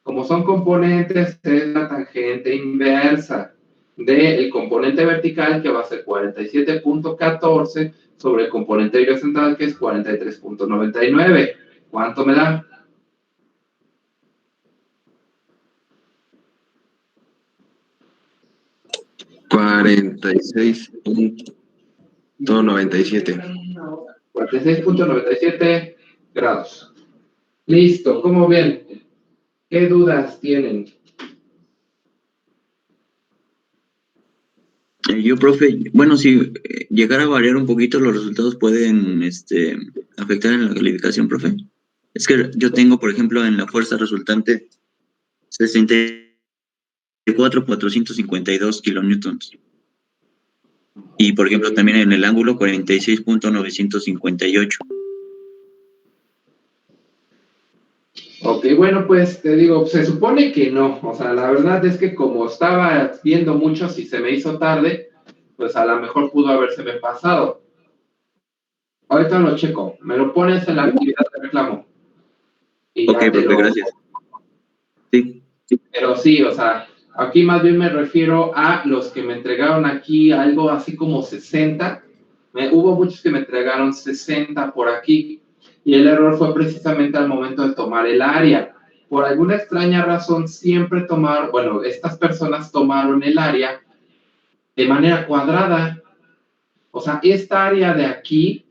Como son componentes, es la tangente inversa del componente vertical, que va a ser 47.14, sobre el componente horizontal, que es 43.99. ¿Cuánto me da? $46.97. 46.97 grados. Listo, ¿cómo ven? ¿Qué dudas tienen? Yo, profe, bueno, si llegara a variar un poquito, los resultados pueden afectar en la calificación, profe. Es que yo tengo, por ejemplo, en la fuerza resultante 64.452 kilonewtons. Y, por ejemplo, también en el ángulo 46.958. Ok, bueno, pues te digo, se supone que no. O sea, la verdad es que como estaba viendo muchos y se me hizo tarde, pues a lo mejor pudo habérseme pasado. Ahorita lo checo. Me lo pones en la actividad de reclamo. Y Ok, profe, gracias. Sí. Pero sí, o sea, aquí más bien me refiero a los que me entregaron aquí algo así como 60. Hubo muchos que me entregaron 60 por aquí. Y el error fue precisamente al momento de tomar el área. Por alguna extraña razón, siempre estas personas tomaron el área de manera cuadrada. O sea, esta área de aquí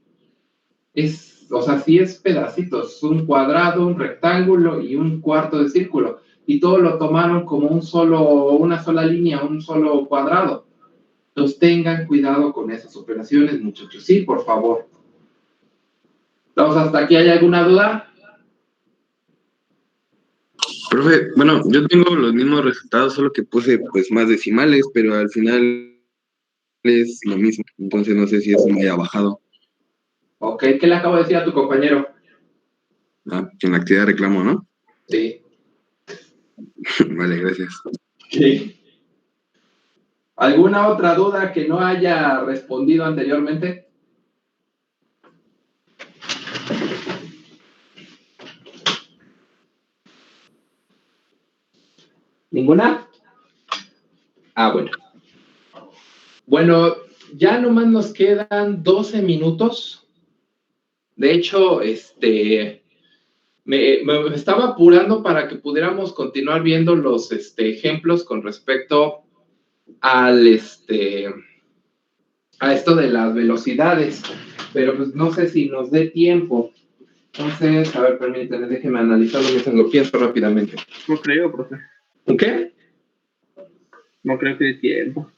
sí es pedacitos, un cuadrado, un rectángulo y un cuarto de círculo. Y todo lo tomaron como una sola línea, un solo cuadrado. Entonces tengan cuidado con esas operaciones, muchachos. Sí, por favor. Entonces, ¿hasta aquí hay alguna duda? Profe, bueno, yo tengo los mismos resultados, solo que puse pues más decimales, pero al final es lo mismo. Entonces no sé si eso me haya bajado. Ok, ¿qué le acabo de decir a tu compañero? En la actividad de reclamo, ¿no? Sí. Vale, gracias. Sí. ¿Alguna otra duda que no haya respondido anteriormente? ¿Ninguna? Bueno. Bueno, ya nomás nos quedan 12 minutos. De hecho, me estaba apurando para que pudiéramos continuar viendo los ejemplos con respecto a esto de las velocidades, pero pues no sé si nos dé tiempo. Entonces, a ver, permítanme, déjenme analizarlo mientras lo pienso rápidamente. No creo, profe. ¿Qué? No creo que dé tiempo.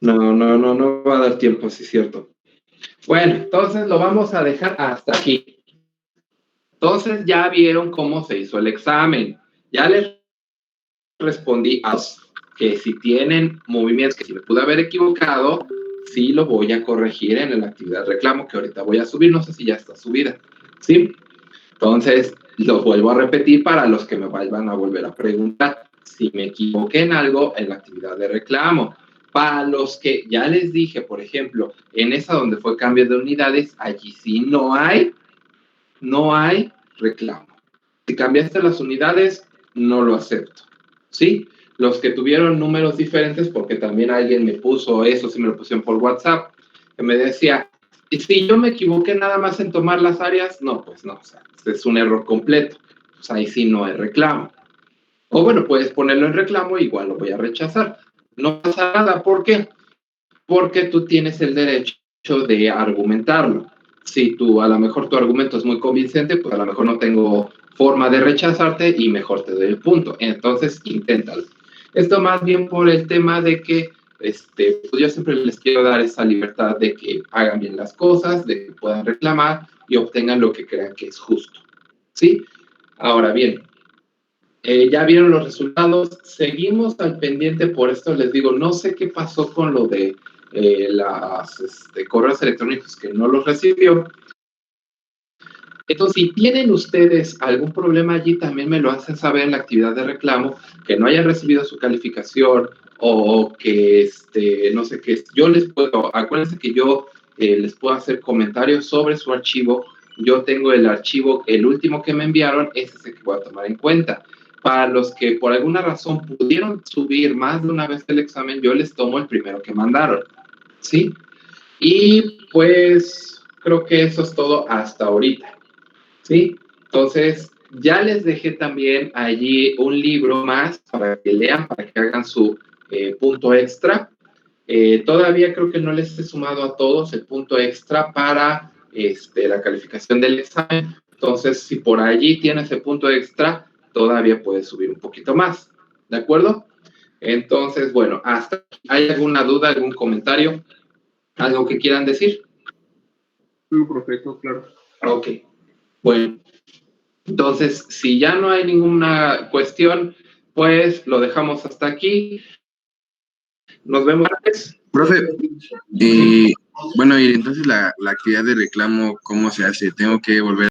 No va a dar tiempo, sí es cierto. Bueno, entonces lo vamos a dejar hasta aquí. Entonces ya vieron cómo se hizo el examen. Ya les respondí a que si tienen movimientos que si me pude haber equivocado, sí lo voy a corregir en la actividad de reclamo que ahorita voy a subir. No sé si ya está subida. ¿Sí? Entonces, lo vuelvo a repetir para los que me vayan a volver a preguntar si me equivoqué en algo en la actividad de reclamo. Para los que ya les dije, por ejemplo, en esa donde fue cambio de unidades, allí sí no hay reclamo. Si cambiaste las unidades, no lo acepto. ¿Sí? Los que tuvieron números diferentes, porque también alguien me puso eso, si me lo pusieron por WhatsApp, que me decía, ¿y si yo me equivoqué nada más en tomar las áreas? No, pues no, o sea, es un error completo. Pues ahí sí no hay reclamo. O bueno, puedes ponerlo en reclamo, igual lo voy a rechazar. No pasa nada, ¿por qué? Porque tú tienes el derecho de argumentarlo. Si a lo mejor tu argumento es muy convincente, pues a lo mejor no tengo forma de rechazarte y mejor te doy el punto. Entonces, inténtalo. Esto más bien por el tema de que pues yo siempre les quiero dar esa libertad de que hagan bien las cosas, de que puedan reclamar y obtengan lo que crean que es justo, ¿sí? Ahora bien, ya vieron los resultados, seguimos al pendiente, por esto les digo, no sé qué pasó con lo de los correos electrónicos que no los recibió. Entonces, si tienen ustedes algún problema allí, también me lo hacen saber en la actividad de reclamo, que no hayan recibido su calificación o que, no sé qué, yo les puedo, acuérdense que yo les puedo hacer comentarios sobre su archivo. Yo tengo el archivo, el último que me enviaron, ese es el que voy a tomar en cuenta. Para los que por alguna razón pudieron subir más de una vez el examen, yo les tomo el primero que mandaron, ¿sí? Y pues creo que eso es todo hasta ahorita, ¿sí? Entonces, ya les dejé también allí un libro más para que lean, para que hagan su punto extra. Todavía creo que no les he sumado a todos el punto extra para la calificación del examen. Entonces, si por allí tienes el punto extra, todavía puedes subir un poquito más, ¿de acuerdo? Entonces, bueno, hasta aquí. ¿Hay alguna duda, algún comentario? ¿Algo que quieran decir? No, profesor, claro. Ok, bueno. Entonces, si ya no hay ninguna cuestión, pues lo dejamos hasta aquí. Nos vemos. Profe, y bueno, y entonces la actividad de reclamo, ¿cómo se hace? ¿Tengo que volver